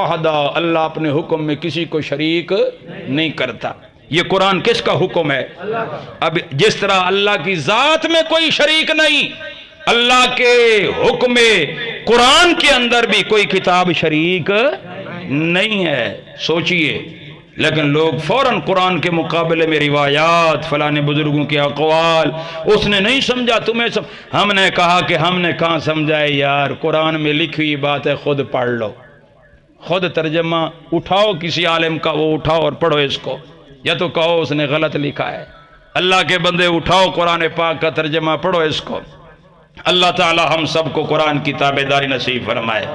احدا، اللہ اپنے حکم میں کسی کو شریک نہیں کرتا. یہ قرآن کس کا حکم ہے؟ اب جس طرح اللہ کی ذات میں کوئی شریک نہیں، اللہ کے حکم قرآن کے اندر بھی کوئی کتاب شریک نہیں ہے. سوچئے، لیکن لوگ فوراً قرآن کے مقابلے میں روایات، فلانے بزرگوں کے اقوال، اس نے نہیں سمجھا تمہیں ہم نے کہا کہ ہم نے کہاں سمجھا ہے یار، قرآن میں لکھی ہوئی بات ہے، خود پڑھ لو، خود ترجمہ اٹھاؤ کسی عالم کا، وہ اٹھاؤ اور پڑھو اس کو، یا تو کہو اس نے غلط لکھا ہے. اللہ کے بندے اٹھاؤ قرآن پاک کا ترجمہ پڑھو اس کو. اللہ تعالی ہم سب کو قرآن کی تابعداری نصیب فرمائے.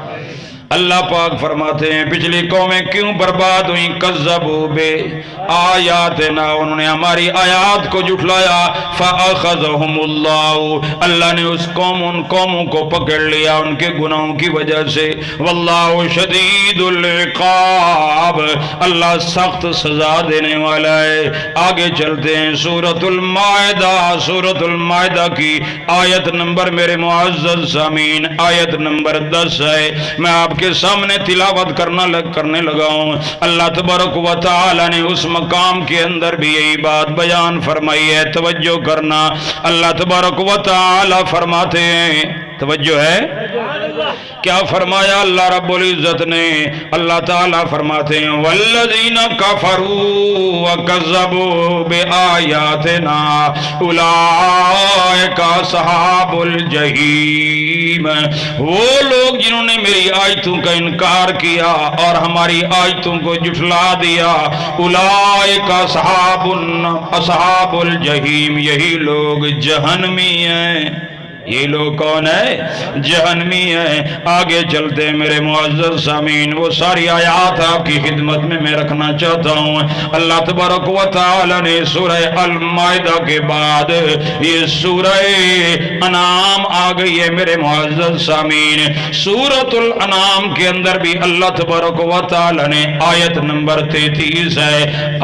اللہ پاک فرماتے ہیں پچھلی قومیں کیوں برباد ہوئیں؟ کذبوا بآیاتنا، انہوں نے ہماری آیات کو جھٹلایا. فأخذهم اللہ، اللہ نے ان قوموں کو پکڑ لیا ان کے گناہوں کی وجہ سے. واللہ شدید العقاب، اللہ سخت سزا دینے والا ہے. آگے چلتے ہیں سورۃ المائدہ. سورۃ المائدہ کی آیت نمبر میرے معزز سامعین آیت نمبر 10 ہے. میں آپ کے سامنے تلاوت کرنے لگا ہوں. اللہ تبارک و تعالی نے اس مقام کے اندر بھی یہی بات بیان فرمائی ہے. توجہ کرنا، اللہ تبارک و تعالی فرماتے ہیں، توجہ ہے، کیا فرمایا اللہ رب العزت نے؟ اللہ تعالیٰ فرماتے ہیں والذین کفروا وکذبوا بآیاتنا اولئک اصحاب الجحیم. وہ لوگ جنہوں نے میری آیتوں کا انکار کیا اور ہماری آیتوں کو جھٹلا دیا، اولئک اصحاب الجحیم، یہی لوگ جہنمی ہیں. یہ لوگ کون ہے؟ جہنمی ہیں. آگے چلتے میرے معزز سامعین، وہ ساری آیات آپ کی خدمت میں میں رکھنا چاہتا ہوں. اللہ تبارک و تعالی نے سورہ المائدہ کے بعد یہ سورہ انعام آ گئی ہے میرے معزز سامعین. سورۃ الانعام کے اندر بھی اللہ تبارک و تعالی نے آیت نمبر 33 ہے،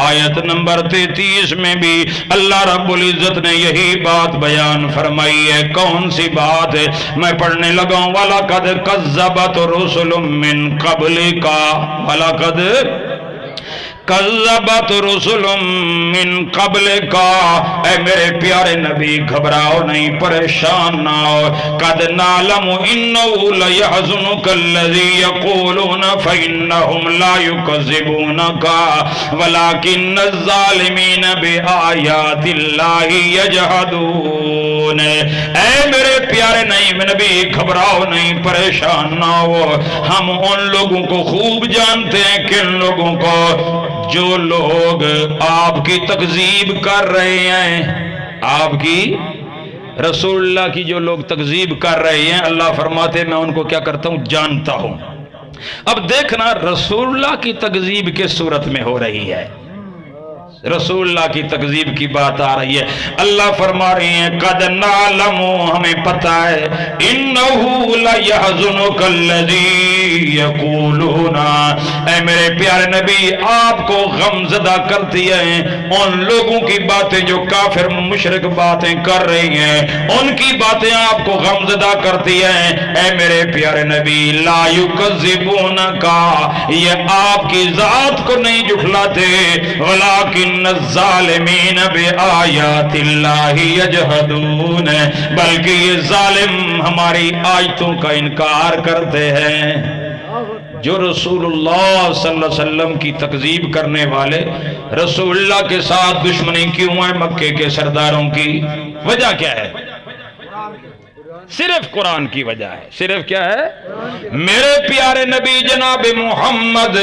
آیت نمبر 33 میں بھی اللہ رب العزت نے یہی بات بیان فرمائی ہے. کون سی بات ہے؟ میں پڑھنے لگا ہوں. وَلَقَدْ كَذَّبَتْ رُسُلٌ مِّن قَبْلِكَ، وَلَقَدْ كَذَّبَتْ رُسُلٌ مِّن قَبْلِكَ، اے میرے پیارے نبی گھبراؤ نہیں، پریشان نہ ہو. قَدْ نَعْلَمُ إِنَّهُ لَيَحْزُنُكَ الَّذِي يَقُولُونَ فَإِنَّهُمْ لَا يُكَذِّبُونَكَ وَلَكِنَّ الظَّالِمِينَ بِآيَاتِ اللَّهِ يَجْحَدُونَ. اے میرے پیارے نبی گھبراؤ نہیں، پریشان نہ ہو. ہم ان لوگوں کو خوب جانتے ہیں، کن لوگوں کو؟ جو لوگ آپ کی تکذیب کر رہے ہیں، آپ کی رسول اللہ کی جو لوگ تکذیب کر رہے ہیں، اللہ فرماتے ہیں میں ان کو کیا کرتا ہوں؟ جانتا ہوں. اب دیکھنا رسول اللہ کی تکذیب کس صورت میں ہو رہی ہے؟ رسول اللہ کی تکذیب کی بات آ رہی ہے. اللہ فرما رہے ہیں قد نعلم، ہمیں پتہ ہے، انہو لیحزنک الذی یقولون، اے میرے پیارے نبی آپ کو غم زدہ کرتی ہیں ان لوگوں کی باتیں جو کافر مشرک باتیں کر رہی ہیں، ان کی باتیں آپ کو غم زدہ کرتی ہیں. اے میرے پیارے نبی لا یکذبونک، یہ آپ کی ذات کو نہیں جھٹلاتے، ولیکن الظالمین بآیات اللہ یجحدون، بلکہ یہ ظالم ہماری آیتوں کا انکار کرتے ہیں. جو رسول اللہ صلی اللہ علیہ وسلم کی تکذیب کرنے والے رسول اللہ کے ساتھ دشمنی کیوں ہے مکے کے سرداروں کی؟ وجہ کیا ہے؟ صرف قرآن کی وجہ ہے۔ صرف کیا ہے؟ میرے پیارے نبی جناب محمد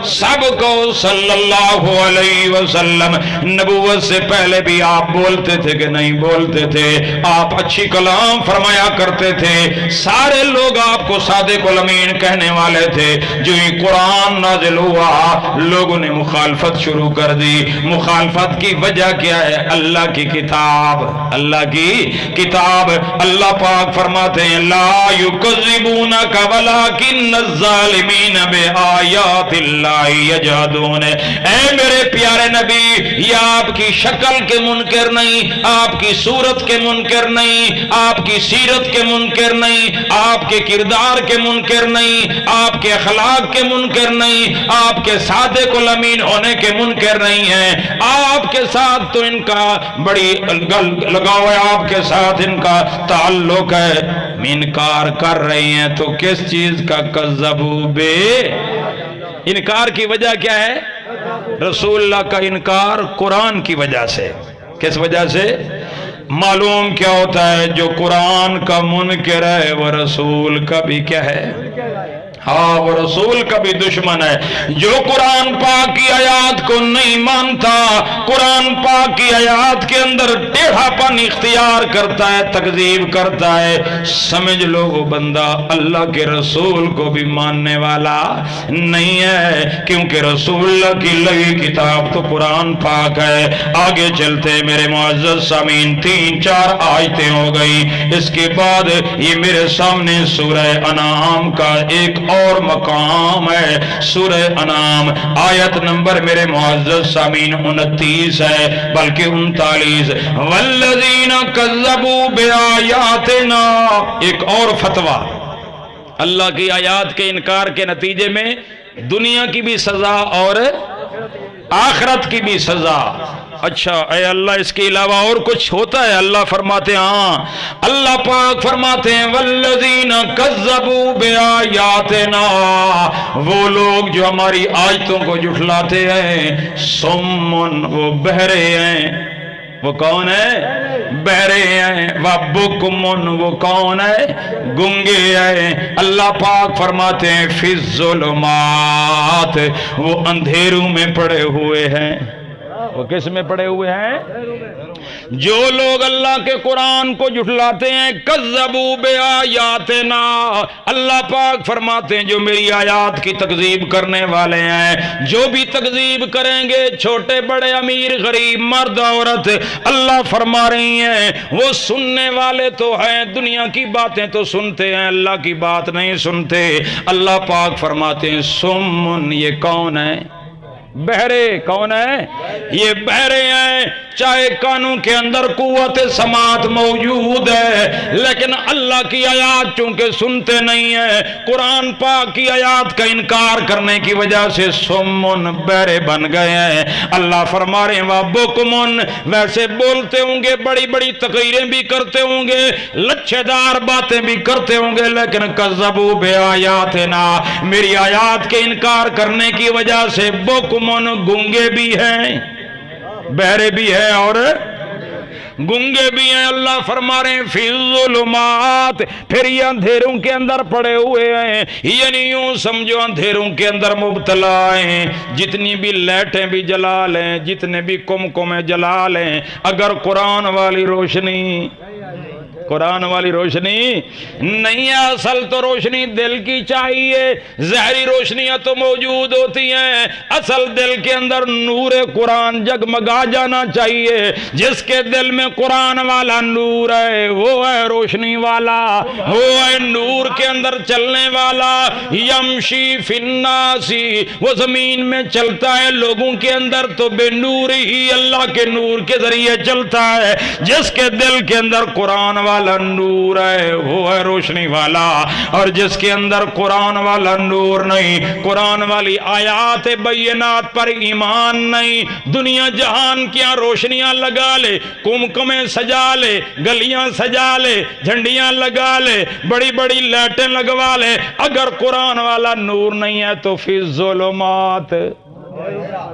سب کو صلی اللہ علیہ وسلم نبوت سے پہلے بھی آپ بولتے تھے کہ نہیں بولتے تھے؟ آپ اچھی کلام فرمایا کرتے تھے، سارے لوگ آپ کو صادق الامین کہنے والے تھے۔ جو یہ قرآن نازل ہوا لوگوں نے مخالفت شروع کر دی۔ مخالفت کی وجہ کیا ہے؟ اللہ کی کتاب، اللہ کی کتاب۔ اللہ پاک فرماتے ہیں لا یکذبونک ولکن الظالمین بآیات اللہ یجحدون۔ اے میرے پیارے نبی، یہ آپ کی شکل کے منکر نہیں، آپ کی صورت کے منکر نہیں، آپ کی سیرت کے منکر نہیں، آپ کے کردار کے منکر نہیں، آپ کے اخلاق کے منکر نہیں، آپ کے صادق الامین ہونے کے منکر نہیں ہیں۔ آپ کے ساتھ تو ان کا بڑی لگاؤ ہے، آپ کے ساتھ ان کا تعلق ہے۔ انکار کر رہی ہیں تو کس چیز کا؟ کذبوا بے، انکار کی وجہ کیا ہے؟ رسول اللہ کا انکار قرآن کی وجہ سے۔ کس وجہ سے؟ معلوم کیا ہوتا ہے؟ جو قرآن کا منکر ہے وہ رسول کا بھی کیا ہے؟ ہاں، وہ رسول کا بھی دشمن ہے۔ جو قرآن پاک کی آیات کو نہیں مانتا، قرآن پاک کی آیات کے اندر ٹیڑھا پن اختیار کرتا ہے، تکذیب کرتا ہے، سمجھ لو وہ بندہ اللہ کے رسول کو بھی ماننے والا نہیں ہے، کیونکہ رسول اللہ کی لگی کتاب تو قرآن پاک ہے۔ آگے چلتے میرے معزز سامعین، 3-4 آیتیں ہو گئی۔ اس کے بعد یہ میرے سامنے سورہ انعام کا ایک اور مقام ہے۔ سورہ انعام آیت نمبر میرے معزز سامعین 29 ہے، بلکہ 39۔ والذین کذبوا بآیاتنا، ایک اور فتویٰ، اللہ کی آیات کے انکار کے نتیجے میں دنیا کی بھی سزا اور آخرت کی بھی سزا۔ اچھا اے اللہ، اس کے علاوہ اور کچھ ہوتا ہے؟ اللہ فرماتے ہیں ہاں، اللہ پاک فرماتے ہیں والذین کذبوا بآیاتنا، وہ لوگ جو ہماری آیتوں کو جھٹلاتے ہیں، صمٌ، وہ بہرے ہیں۔ وہ کون ہے؟ بہرے ہیں۔ وَبُکْمٌ، وہ کون ہے؟ گنگے ہیں۔ اللہ پاک فرماتے ہیں فِی الظُّلُمَاتِ، وہ اندھیروں میں پڑے ہوئے ہیں۔ وہ کس میں پڑے ہوئے ہیں؟ جو لوگ اللہ کے قرآن کو جھٹلاتے ہیں، کذبوا بآیاتنا، اللہ پاک فرماتے ہیں جو میری آیات کی تکذیب کرنے والے ہیں، جو بھی تکذیب کریں گے، چھوٹے بڑے، امیر غریب، مرد عورت، اللہ فرما رہی ہیں وہ سننے والے تو ہیں، دنیا کی باتیں تو سنتے ہیں، اللہ کی بات نہیں سنتے۔ اللہ پاک فرماتے ہیں سمن، یہ کون ہے؟ بہرے۔ کون ہے؟ یہ بہرے ہیں، چاہے کانوں کے اندر قوت سماعت موجود ہے، لیکن اللہ کی آیات چونکہ سنتے نہیں ہیں، قرآن پاک کی آیات کا انکار کرنے کی وجہ سے سمن، بہرے بن گئے ہیں۔ اللہ فرما رہے ہیں وَبُکْمٌ، ویسے بولتے ہوں گے، بڑی بڑی تقریریں بھی کرتے ہوں گے، لچھے دار باتیں بھی کرتے ہوں گے، لیکن کذبوا بآیاتنا، میری آیات کے انکار کرنے کی وجہ سے بُکْمٌ، گنگے بھی ہیں، بہرے بھی ہیں اور گنگے بھی ہیں۔ اللہ فرما رہے ہیں فی الظلمات، پھر یہ اندھیروں کے اندر پڑے ہوئے ہیں، یعنی یوں سمجھو اندھیروں کے اندر مبتلا ہیں۔ جتنی بھی لائٹیں بھی جلا لیں، جتنے بھی کمکمیں جلا لیں، اگر قرآن والی روشنی، قرآن والی روشنی نہیں ہے، اصل تو روشنی دل کی چاہیے، ظاہری روشنیاں تو موجود ہوتی ہیں، اصل دل کے اندر نور قرآن جگمگا جانا چاہیے۔ جس کے دل میں قرآن والا نور ہے وہ ہے روشنی والا، وہ ہے نور کے اندر چلنے والا۔ یمشی فی الناس، وہ زمین میں چلتا ہے لوگوں کے اندر تو بے نور ہی، اللہ کے نور کے ذریعے چلتا ہے۔ جس کے دل کے اندر قرآن والا والا نور ہے وہ ہے روشنی والا، اور جس کے اندر قرآن والا نور نہیں، قرآن والی آیات بینات پر ایمان نہیں، دنیا جہان کیا روشنیاں لگا لے، کمکمیں سجا لے، گلیاں سجا لے، جھنڈیاں لگا لے، بڑی بڑی لائٹیں لگوا لے، اگر قرآن والا نور نہیں ہے تو فی الظلمات،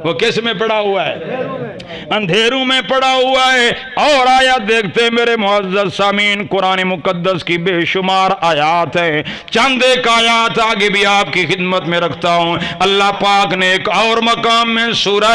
وہ کس میں پڑا ہوا ہے؟ اندھیروں میں پڑا ہوا ہے۔ اور آیات دیکھتے میرے معزز سامعین، قرآن مقدس کی بے شمار آیات ہیں، چند ایک آیات آگے بھی آپ کی خدمت میں رکھتا ہوں۔ اللہ پاک نے ایک اور مقام میں سورہ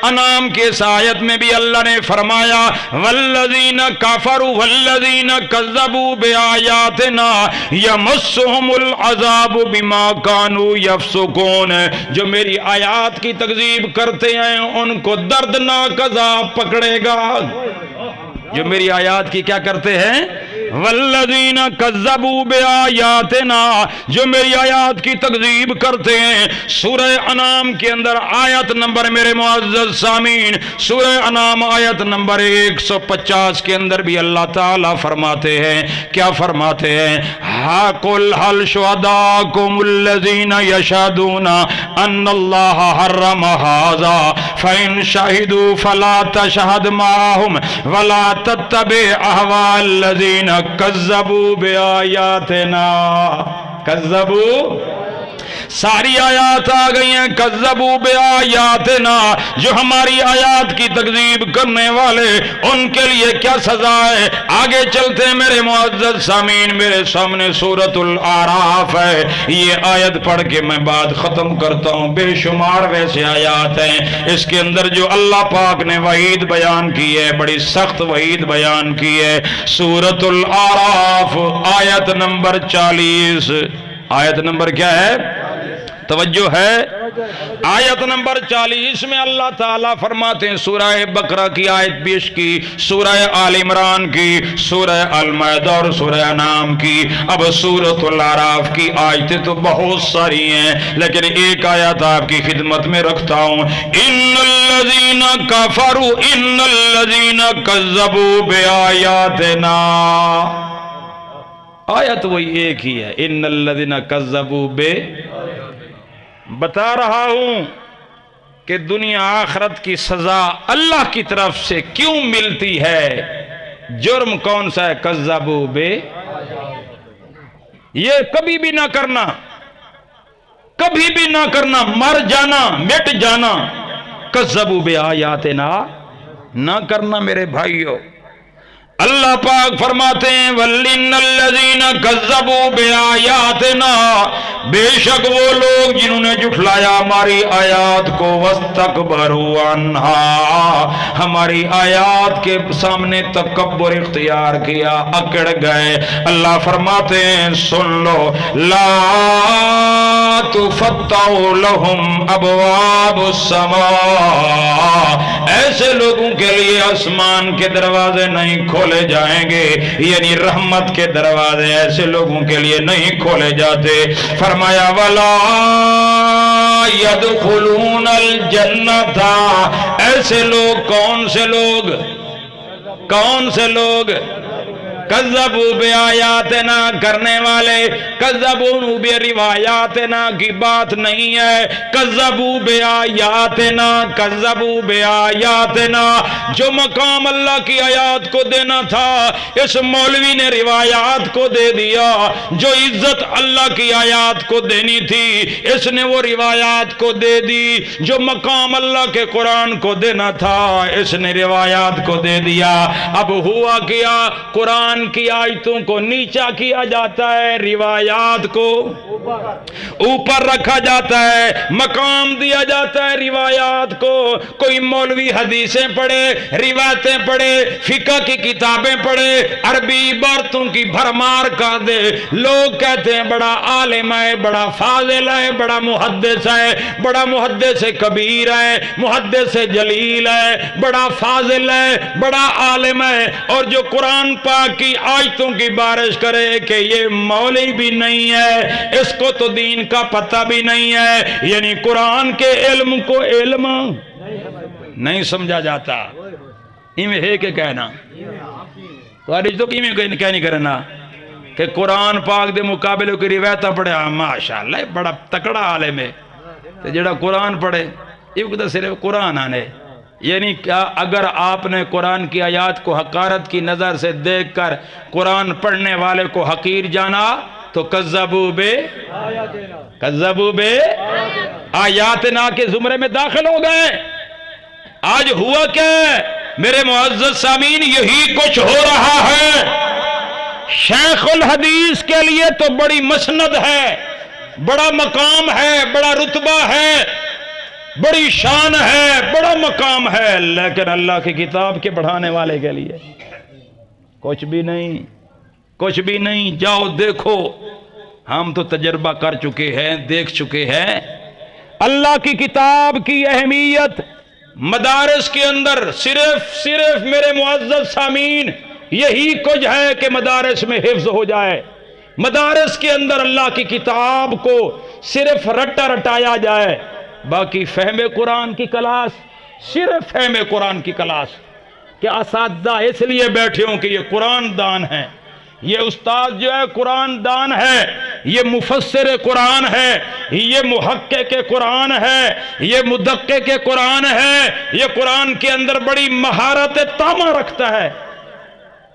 انعام کے اس آیت میں بھی اللہ نے فرمایا والذین کفروا والذین کذبوا بآیاتنا یمسهم العذاب بما کانوا یفسقون، جو میری آیات کی تکذیب کرتے ہیں ان کو دردناک عذاب پکڑے گا۔ جو میری آیات کی کیا کرتے ہیں؟ والذین کذبوا بآیاتنا، جو میری آیات کی تکذیب کرتے ہیں۔ سورہ انعام کے اندر آیت نمبر میرے معزز سامعین، سورہ انعام آیت نمبر 150 کے اندر بھی اللہ تعالیٰ فرماتے ہیں، کیا فرماتے ہیں؟ قل هل شهداءكم الذین یشهدون ان اللہ حرم هذا فإن شهدوا فلا تشهد معهم ولا تتبع اهواء الذین کذبوا بآیاتنا۔ کذبوا، ساری آیات آ گئی ہیں، کذبوا بآیاتنا، جو ہماری آیات کی تکذیب کرنے والے ان کے لیے کیا سزا ہے۔ آگے چلتے ہیں میرے معزز سامعین، میرے سامنے سورۃ الاعراف ہے، یہ آیت پڑھ کے میں بات ختم کرتا ہوں۔ بے شمار ویسے آیات ہیں اس کے اندر جو اللہ پاک نے وعید بیان کی ہے، بڑی سخت وعید بیان کی ہے۔ سورۃ الاعراف آیت نمبر 40، آیت نمبر کیا ہے؟ توجہ ہے، آیت نمبر 40 میں اللہ تعالیٰ فرماتے ہیں، سورہ بقرہ کی آیت 20 کی، سورہ آل عمران کی، سورہ المائدہ اور سورہ انعام کی۔ اب سورۃ الاعراف کی آیتیں تو بہت ساری ہیں، لیکن ایک آیت آپ کی خدمت میں رکھتا ہوں۔ ان الذین کفروا ان الذین کذبوا بآیاتنا، آیت وہی ایک ہی ہے، ان الذین کذبوا بے۔ بتا رہا ہوں کہ دنیا آخرت کی سزا اللہ کی طرف سے کیوں ملتی ہے۔ جرم کون سا ہے؟ کذبوا بے، یہ کبھی بھی نہ کرنا، کبھی بھی نہ کرنا، مر جانا، مٹ جانا، کذبوا بآیاتنا نہ کرنا میرے بھائیو۔ اللہ پاک فرماتے ہیں وَلِنَّ الَّذِينَ كَذَّبُوا بِآيَاتِنَا، بے شک وہ لوگ جنہوں نے جھٹلایا ہماری آیات کو، وَاسْتَكْبَرُوا عَنْهَا، ہماری آیات کے سامنے تکبر اختیار کیا، اکڑ گئے۔ اللہ فرماتے ہیں سن لو، لَا تُفَتَّحُ لَهُمْ أَبْوَابُ السَّمَاءِ، ایسے لوگوں کے لیے آسمان کے دروازے نہیں کھولے جائیں گے، یعنی رحمت کے دروازے ایسے لوگوں کے لیے نہیں کھولے جاتے۔ فرمایا وَلَا يَدْخُلُونَ الْجَنَّةَ، ایسے لوگ کون سے لوگ؟ کون سے لوگ؟ کذبوا بآیاتنا کرنے والے، کذبوا بروایاتنا کی بات نہیں ہے، کذبوا بآیاتنا، کذبوا بآیاتنا، جو مقام اللہ کی آیات کو دینا تھا اس مولوی نے روایات کو دے دیا، جو عزت اللہ کی آیات کو دینی تھی اس نے وہ روایات کو دے دی، جو مقام اللہ کے قرآن کو دینا تھا اس نے روایات کو دے دیا۔ اب ہوا کیا، قرآن کی آیتوں کو نیچا کیا جاتا ہے، روایات کو اوپر رکھا جاتا ہے، مقام دیا جاتا ہے روایات کو۔ کوئی مولوی حدیثیں پڑھے، روایتیں پڑھے، فقہ کی کتابیں پڑھے، عربی عبارتوں کی بھرمار کر دے، لوگ کہتے ہیں بڑا عالم ہے، بڑا فاضل ہے، بڑا محدث ہے، بڑا محدث کبیر ہے، محدث جلیل ہے، بڑا فاضل ہے، بڑا عالم ہے، اور جو قرآن پاک کی آیتوں کی بارش کرے کہ یہ مولوی بھی نہیں ہے، اس کو تو دین کا پتہ بھی نہیں ہے، یعنی قرآن کے علم کو علم نہیں سمجھا جاتا۔ ہے کہ کہنا تو تو کی میں کیا نہیں کرنا کہ قرآن پاک دے مقابلے کی روایتہ پڑھے ماشاءاللہ بڑا تکڑا عالم ہے تو جڑا قرآن پڑھے یہ تو صرف قرآن آنے یعنی کیا اگر آپ نے قرآن کی آیات کو حقارت کی نظر سے دیکھ کر قرآن پڑھنے والے کو حقیر جانا تو کذبوا بے آیاتنا کے زمرے میں داخل ہو گئے۔ آج ہوا کیا ہے میرے معزز سامعین؟ یہی کچھ ہو رہا ہے۔ شیخ الحدیث کے لیے تو بڑی مسند ہے، بڑا مقام ہے، بڑا رتبہ ہے، بڑی شان ہے، بڑا مقام ہے، لیکن اللہ کی کتاب کے پڑھانے والے کے لیے کچھ بھی نہیں، کچھ بھی نہیں۔ جاؤ دیکھو، ہم تو تجربہ کر چکے ہیں، دیکھ چکے ہیں اللہ کی کتاب کی اہمیت۔ مدارس کے اندر صرف میرے معزز سامعین یہی کچھ ہے کہ مدارس میں حفظ ہو جائے، مدارس کے اندر اللہ کی کتاب کو صرف رٹایا جائے، باقی فہم قرآن کی کلاس، صرف فہم قرآن کی کلاس۔ کہ اساتذہ اس لیے بیٹھے ہوں کہ یہ قرآن دان ہے، یہ استاد جو ہے قرآن دان ہے، یہ مفسر قرآن ہے، یہ محقق قرآن ہے، یہ مدقق قرآن ہے، یہ قرآن کے اندر بڑی مہارت تامہ رکھتا ہے۔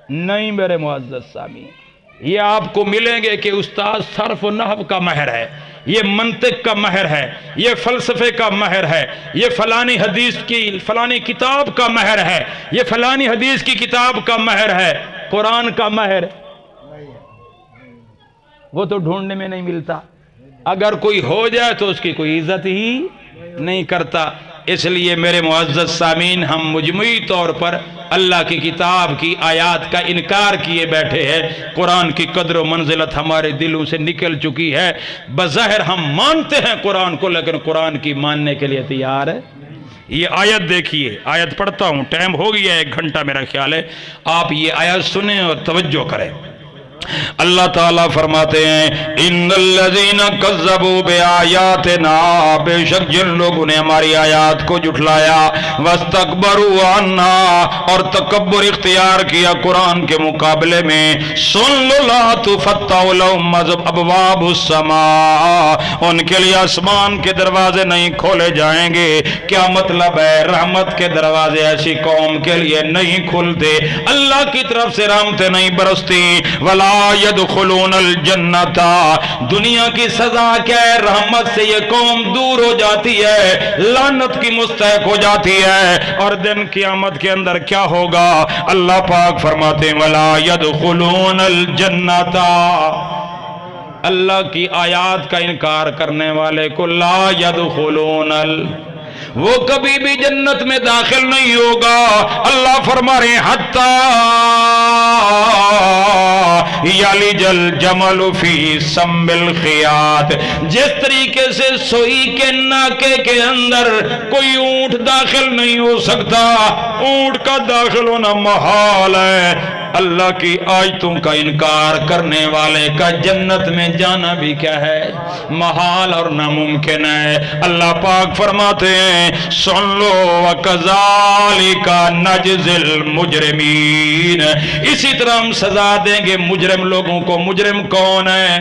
نہیں میرے معزز سامعین، یہ آپ کو ملیں گے کہ استاد صرف و نحو کا ماہر ہے، یہ منطق کا ماہر ہے، یہ فلسفے کا ماہر ہے، یہ فلانی حدیث کی فلانی کتاب کا ماہر ہے، یہ فلانی حدیث کی کتاب کا ماہر ہے۔ قرآن کا ماہر وہ تو ڈھونڈنے میں نہیں ملتا، اگر کوئی ہو جائے تو اس کی کوئی عزت ہی نہیں کرتا۔ اس لیے میرے معزز سامعین، ہم مجموعی طور پر اللہ کی کتاب کی آیات کا انکار کیے بیٹھے ہیں۔ قرآن کی قدر و منزلت ہمارے دلوں سے نکل چکی ہے۔ بظاہر ہم مانتے ہیں قرآن کو، لیکن قرآن کی ماننے کے لیے تیار ہے۔ یہ آیت دیکھیے، آیت پڑھتا ہوں، ٹائم ہو گیا 1 گھنٹہ میرا خیال ہے، آپ یہ آیت سنیں اور توجہ کریں۔ اللہ تعالیٰ فرماتے ہیں ان الذین کذبوا بآیاتنا، بے شک جن لوگوں نے ہماری آیات کو جھٹلایا، واستکبروا عنہا، اور تکبر اختیار کیا قرآن کے مقابلے میں، سن لو لا تفتح لهم ابواب السماء، ان کے لیے آسمان کے دروازے نہیں کھولے جائیں گے۔ کیا مطلب ہے؟ رحمت کے دروازے ایسی قوم کے لیے نہیں کھلتے، اللہ کی طرف سے رحمتیں نہیں برستی۔ ولا يدخلون الجنت، دنیا کی سزا کیا ہے؟ رحمت سے یہ قوم دور ہو جاتی ہے، لعنت کی مستحق ہو جاتی ہے، اور دن قیامت کے اندر کیا ہوگا؟ اللہ پاک فرماتے ہیں ولا يدخلون الجنت، اللہ کی آیات کا انکار کرنے والے کو لا يدخلون وہ کبھی بھی جنت میں داخل نہیں ہوگا۔ اللہ فرما رہے ہیں حتی یلج الجمل فی سم الخیاط، جس طریقے سے سوئی کے ناکے کے اندر کوئی اونٹ داخل نہیں ہو سکتا، اونٹ کا داخل ہونا محال ہے، اللہ کی آیتوں کا انکار کرنے والے کا جنت میں جانا بھی کیا ہے؟ محال اور ناممکن ہے۔ اللہ پاک فرماتے ہیں سن لو وَكَذَلِكَ نَجْزِي الْمُجْرِمِينَ، اسی طرح ہم سزا دیں گے مجرم لوگوں کو۔ مجرم کون ہے؟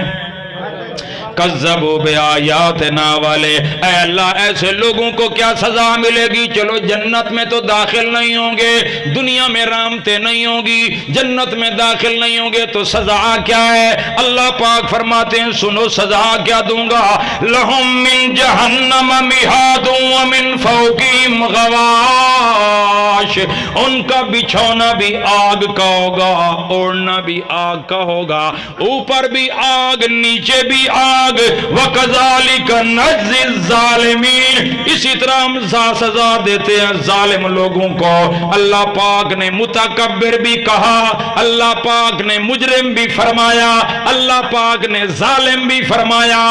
کذبوا بآیاتنا والے۔ اے اللہ ایسے لوگوں کو کیا سزا ملے گی؟ چلو جنت میں تو داخل نہیں ہوں گے، دنیا میں رحمتیں نہیں ہوں گی، جنت میں داخل نہیں ہوں گے، تو سزا کیا ہے؟ اللہ پاک فرماتے ہیں سنو سزا کیا دوں گا، لہم من جہنم مہاد ومن فوقہم غواش، ان کا بچھونا بھی آگ کا ہوگا، اوڑھنا بھی آگ کا ہوگا، اوپر بھی آگ نیچے بھی آگ۔ وَكَذَلِكَ نَجْزِي الظَّالِمِينَ، اسی طرح ہم سزا دیتے ہیں ظالم لوگوں کو۔ اللہ پاک نے متکبر بھی کہا، اللہ پاک نے مجرم بھی فرمایا، اللہ پاک نے ظالم بھی فرمایا۔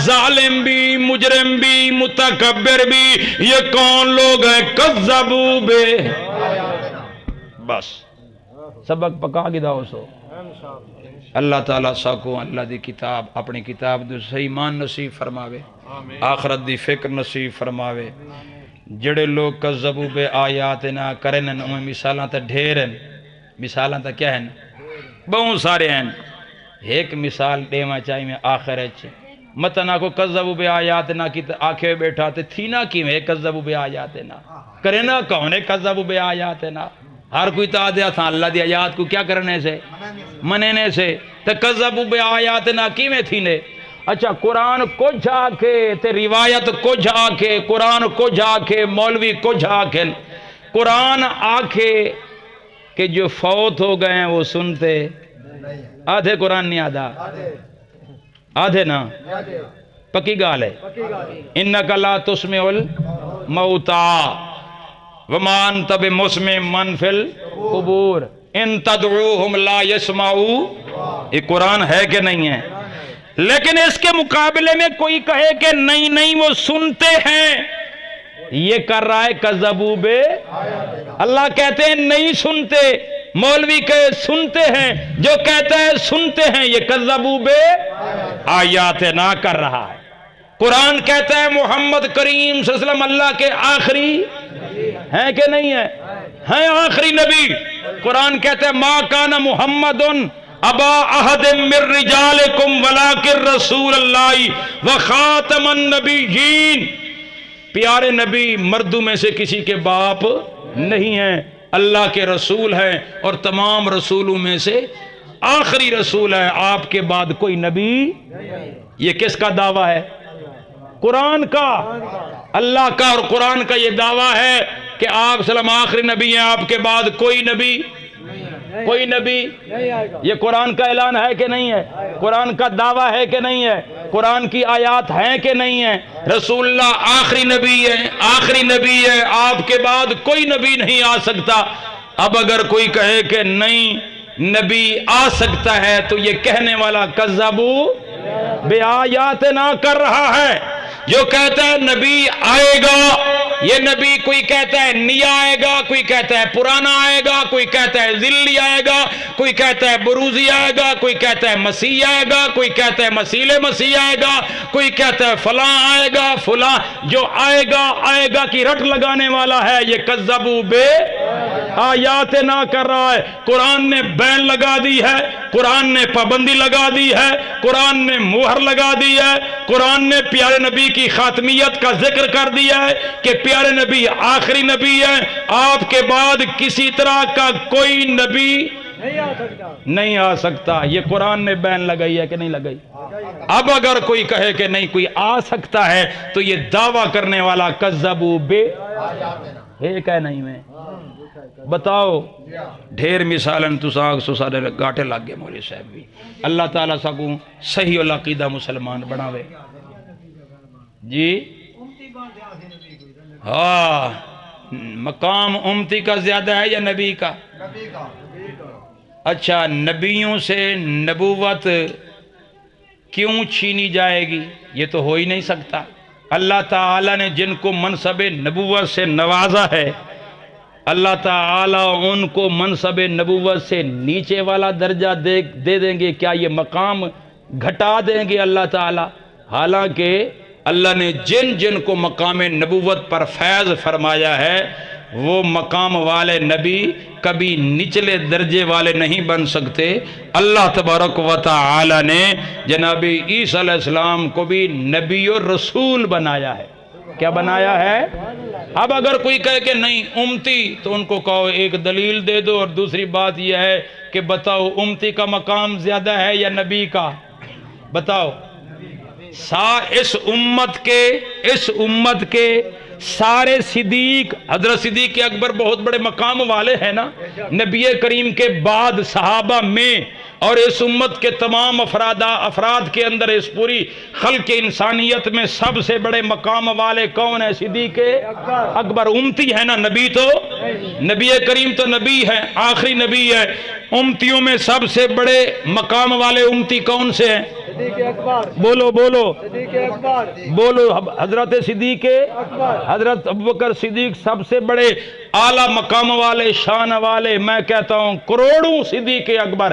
ظالم بھی، مجرم بھی، متکبر بھی، یہ کون لوگ ہیں؟ کذبوا بے، بس سبق پکا کے داؤ سو۔ اللہ تعالیٰ ساکو اللہ دی کتاب، اپنی کتاب دو صحیح مان نصیب فرماوے، آخرت دی فکر نصیب فرماوے۔ جڑے لوگ کذبوا بے آیاتنا کرن، انہیں مثالاں تا ڈھیر ہیں، مثالاں تا کیا ہیں؟ بہت سارے ہیں. ایک مثال دیما چاہیے میں آخر ہے متنا کو کذبوا بآیاتنا کی آنکھیں بیٹھا تے تھی نا کی میں کذبوا بآیاتنا کرے نا کون ہے کذبوا بآیاتنا ہر کوئی تا دیا تھا اللہ دی آیات کو کیا کرنے سے مننے سے تے کذبوا بآیاتنا کی میں تھی نے. اچھا قرآن کو جا کے تے روایت کو جا کے قرآن کو جا کے مولوی کو جا کے قرآن آکھے کہ جو فوت ہو گئے ہیں وہ سنتے آدھے قرآن نہیں آدھا آدھے نا پکی گال ہے. انکا لا تسمع الموتا وما انت بمسمع من فی القبور ان تدعوہم لا یسمعوا. یہ قرآن ہے کہ نہیں ہے؟ لیکن اس کے مقابلے میں کوئی کہے کہ نہیں نہیں وہ سنتے ہیں، یہ کر رہا ہے کذبوا بے. اللہ کہتے ہیں نہیں سنتے، مولوی کہے سنتے ہیں، جو کہتا ہے سنتے ہیں یہ کذبوا بے آیاتنا کر رہا ہے. قرآن کہتا ہے محمد کریم صلی اللہ علیہ وسلم اللہ کے آخری ہیں کہ نہیں ہے؟ ہیں آخری نبی. قرآن کہتا ہے ما کان محمد ابا احد من رجالکم ولکن رسول اللہ وخاتم النبیین. پیارے نبی مردوں میں سے کسی کے باپ نہیں ہیں، اللہ کے رسول ہیں اور تمام رسولوں میں سے آخری رسول ہے، آپ کے بعد کوئی نبی. یہ کس کا دعویٰ ہے؟ قرآن کا. اللہ کا اور قرآن کا یہ دعویٰ ہے کہ آپ سلام آخری نبی ہیں، آپ کے بعد کوئی نبی یہ قرآن کا اعلان ہے کہ نہیں ہے؟ قرآن کا دعویٰ ہے کہ نہیں ہے؟ قرآن کی آیات ہیں کہ نہیں ہے؟ رسول اللہ آخری نبی ہے، آپ کے بعد کوئی نبی نہیں آ سکتا. اب اگر کوئی کہے کہ نہیں نبی آ سکتا ہے تو یہ کہنے والا کذبوا بآیاتنا کر رہا ہے. جو کہتا ہے نبی آئے گا، یہ نبی کوئی کہتا ہے نہیں آئے گا، کوئی کہتا ہے پرانا آئے گا، کوئی کہتا ہے ذلی آئے گا، کوئی کہتا ہے بروزی آئے گا، کوئی کہتا ہے مسیح آئے گا، کوئی کہتا ہے مسیح آئے گا، کوئی کہتا ہے فلاں آئے گا فلاں. جو آئے گا کی رٹ لگانے والا ہے یہ کذبوا بے آیاتنا کر رہا ہے. قرآن نے بین لگا دی ہے، قرآن نے پابندی لگا دی ہے، قرآن نے مہر لگا دی ہے، قرآن نے پیارے نبی کی خاتمیت کا ذکر کر دیا ہے کہ پیارے نبی آخری نبی ہے، آپ کے بعد کسی طرح کا کوئی نبی نہیں آ سکتا. یہ قرآن نے بین لگائی ہے کہ نہیں لگائی؟ اب اگر کوئی کہے کہ نہیں کوئی آ سکتا ہے تو یہ دعویٰ کرنے والا کذبوا بے ہے کہ نہیں؟ میں بتاؤ ڈھیر مثالن تو ساگ سو سارے گاٹے لگ گئے. مولوی صاحب بھی اللہ تعالیٰ ساکو صحیح العقیدہ مسلمان بناوے جی. ہاں مقام امتی کا زیادہ ہے یا نبی کا؟ اچھا نبیوں سے نبوت کیوں چھینی جائے گی؟ یہ تو ہو ہی نہیں سکتا. اللہ تعالیٰ نے جن کو منصب نبوت سے نوازا ہے، اللہ تعالیٰ ان کو منصب نبوت سے نیچے والا درجہ دے دیں گے کیا؟ یہ مقام گھٹا دیں گے اللہ تعالیٰ؟ حالانکہ اللہ نے جن کو مقام نبوت پر فیض فرمایا ہے وہ مقام والے نبی کبھی نچلے درجے والے نہیں بن سکتے. اللہ تبارک و تعالی نے جناب عیسیٰ علیہ السلام کو بھی نبی اور رسول بنایا ہے. کیا بنایا ہے؟ اب اگر کوئی کہے کہ نہیں امتی تو ان کو کہو ایک دلیل دے دو، اور دوسری بات یہ ہے کہ بتاؤ امتی کا مقام زیادہ ہے یا نبی کا؟ بتاؤ. اس امت کے سارے صدیق، حضرت صدیق اکبر بہت بڑے مقام والے ہیں نا نبی کریم کے بعد صحابہ میں، اور اس امت کے تمام افراد کے اندر اس پوری خلق انسانیت میں سب سے بڑے مقام والے کون ہیں؟ صدیق اکبر. امتی ہے نا، نبی تو نبی کریم تو نبی ہے، آخری نبی ہے. امتیوں میں سب سے بڑے مقام والے امتی کون سے ہیں؟ بولو حضرت صدیق اکبر، حضرت ابوبکر صدیق سب سے بڑے اعلیٰ مقام والے، شان والے. میں کہتا ہوں کروڑوں صدیق اکبر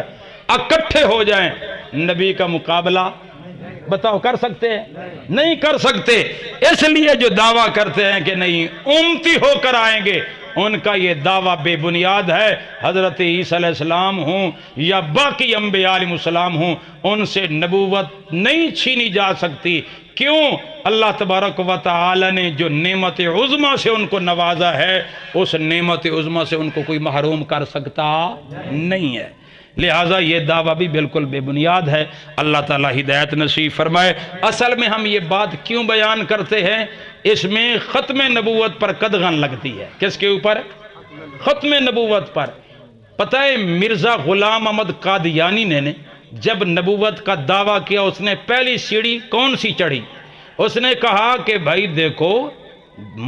اکٹھے ہو جائیں، نبی کا مقابلہ بتاؤ کر سکتے ہیں؟ نہیں کر سکتے. اس لیے جو دعویٰ کرتے ہیں کہ نہیں امتی ہو کر آئیں گے، ان کا یہ دعویٰ بے بنیاد ہے۔ حضرت عیسیٰ علیہ السلام ہوں یا باقی انبیاء علیہ السلام ہوں، ان سے نبوت نہیں چھینی جا سکتی۔ کیوں؟ اللہ تبارک و تعالی نے جو نعمت عظمیٰ سے ان کو نوازا ہے، اس نعمت عظمیٰ سے ان کو کوئی محروم کر سکتا نہیں ہے، لہٰذا یہ دعویٰ بھی بالکل بے بنیاد ہے۔ اللہ تعالیٰ ہدایت نصیب فرمائے۔ اصل میں ہم یہ بات کیوں بیان کرتے ہیں؟ اس میں ختم نبوت پر قدغن لگتی ہے۔ کس کے اوپر؟ ختم نبوت پر۔ پتہ ہے مرزا غلام احمد قادیانی نے جب نبوت کا دعویٰ کیا، اس نے پہلی سیڑھی کون سی چڑھی؟ اس نے کہا کہ بھائی دیکھو،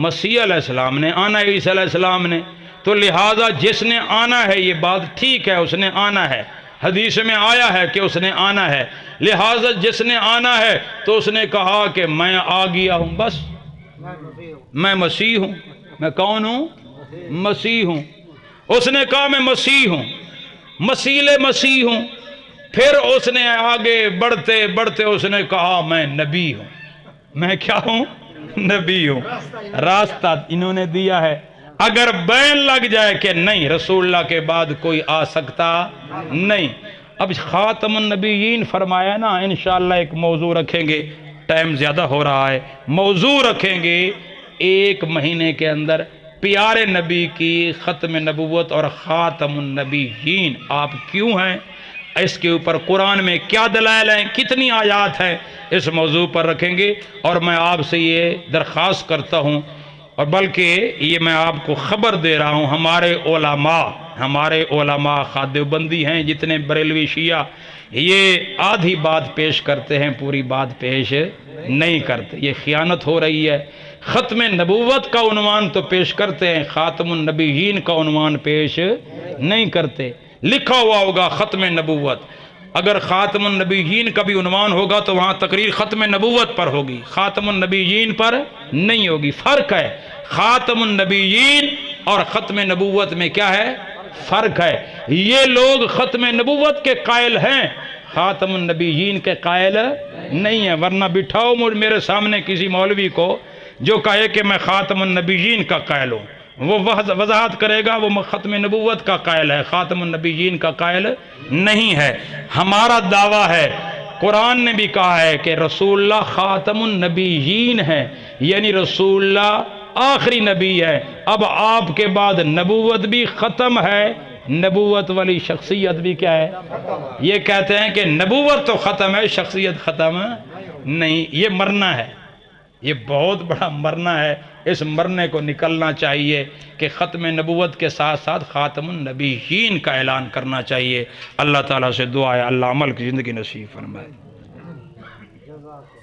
مسیح علیہ السلام نے آنا ہے، عیسیٰ علیہ السلام نے، تو لہٰذا جس نے آنا ہے یہ بات ٹھیک ہے، اس نے آنا ہے، حدیث میں آیا ہے کہ اس نے آنا ہے، لہٰذا جس نے آنا ہے تو اس نے کہا کہ میں آ گیا ہوں، بس میں مسیح ہوں۔ میں کون ہوں؟ مسیح ہوں۔ اس نے کہا میں مسیح ہوں، مسیح ہوں۔ پھر اس نے آگے بڑھتے بڑھتے اس نے کہا میں نبی ہوں۔ میں کیا ہوں؟ نبی ہوں۔ راستہ انہوں نے دیا ہے۔ اگر بین لگ جائے کہ نہیں، رسول اللہ کے بعد کوئی آ سکتا نہیں، اب خاتم النبیین فرمایا نا، انشاءاللہ ایک موضوع رکھیں گے، ٹائم زیادہ ہو رہا ہے، موضوع رکھیں گے 1 مہینے کے اندر، پیارے نبی کی ختم نبوت اور خاتم النبیین آپ کیوں ہیں، اس کے اوپر قرآن میں کیا دلائل ہیں، کتنی آیات ہیں، اس موضوع پر رکھیں گے۔ اور میں آپ سے یہ درخواست کرتا ہوں، اور بلکہ یہ میں آپ کو خبر دے رہا ہوں، ہمارے علماء خادیوبندی ہیں جتنے بریلوی شیعہ، یہ آدھی بات پیش کرتے ہیں، پوری بات پیش نہیں کرتے، یہ خیانت ہو رہی ہے۔ ختم نبوت کا عنوان تو پیش کرتے ہیں، خاتم النبیین کا عنوان پیش نہیں کرتے۔ لکھا ہوا ہوگا ختم نبوت، اگر خاتم النبیین کا بھی عنوان ہوگا تو وہاں تقریر ختم نبوت پر ہوگی، خاتم النبیین پر نہیں ہوگی۔ فرق ہے، خاتم النبیین اور ختم نبوت میں کیا ہے؟ فرق ہے۔ یہ لوگ ختم نبوت کے قائل ہیں، خاتم النبیین کے قائل نہیں ہیں، ورنہ بٹھاؤ میرے سامنے کسی مولوی کو جو کہے کہ میں خاتم النبیین کا قائل ہوں، وہ وضاحت کرے گا وہ ختم نبوت کا قائل ہے، خاتم النبیین کا قائل نہیں ہے۔ ہمارا دعویٰ ہے، قرآن نے بھی کہا ہے کہ رسول اللہ خاتم النبیین ہے، یعنی رسول اللہ آخری نبی ہے، اب آپ کے بعد نبوت بھی ختم ہے، نبوت والی شخصیت بھی کیا ہے؟ یہ کہتے ہیں کہ نبوت تو ختم ہے، شخصیت ختم نہیں، یہ مرنا ہے، یہ بہت بڑا مرنا ہے۔ اس مرنے کو نکلنا چاہیے کہ ختم نبوت کے ساتھ ساتھ خاتم النبیین کا اعلان کرنا چاہیے۔ اللہ تعالیٰ سے دعا ہے اللہ عمل کی زندگی نصیب فرمائے۔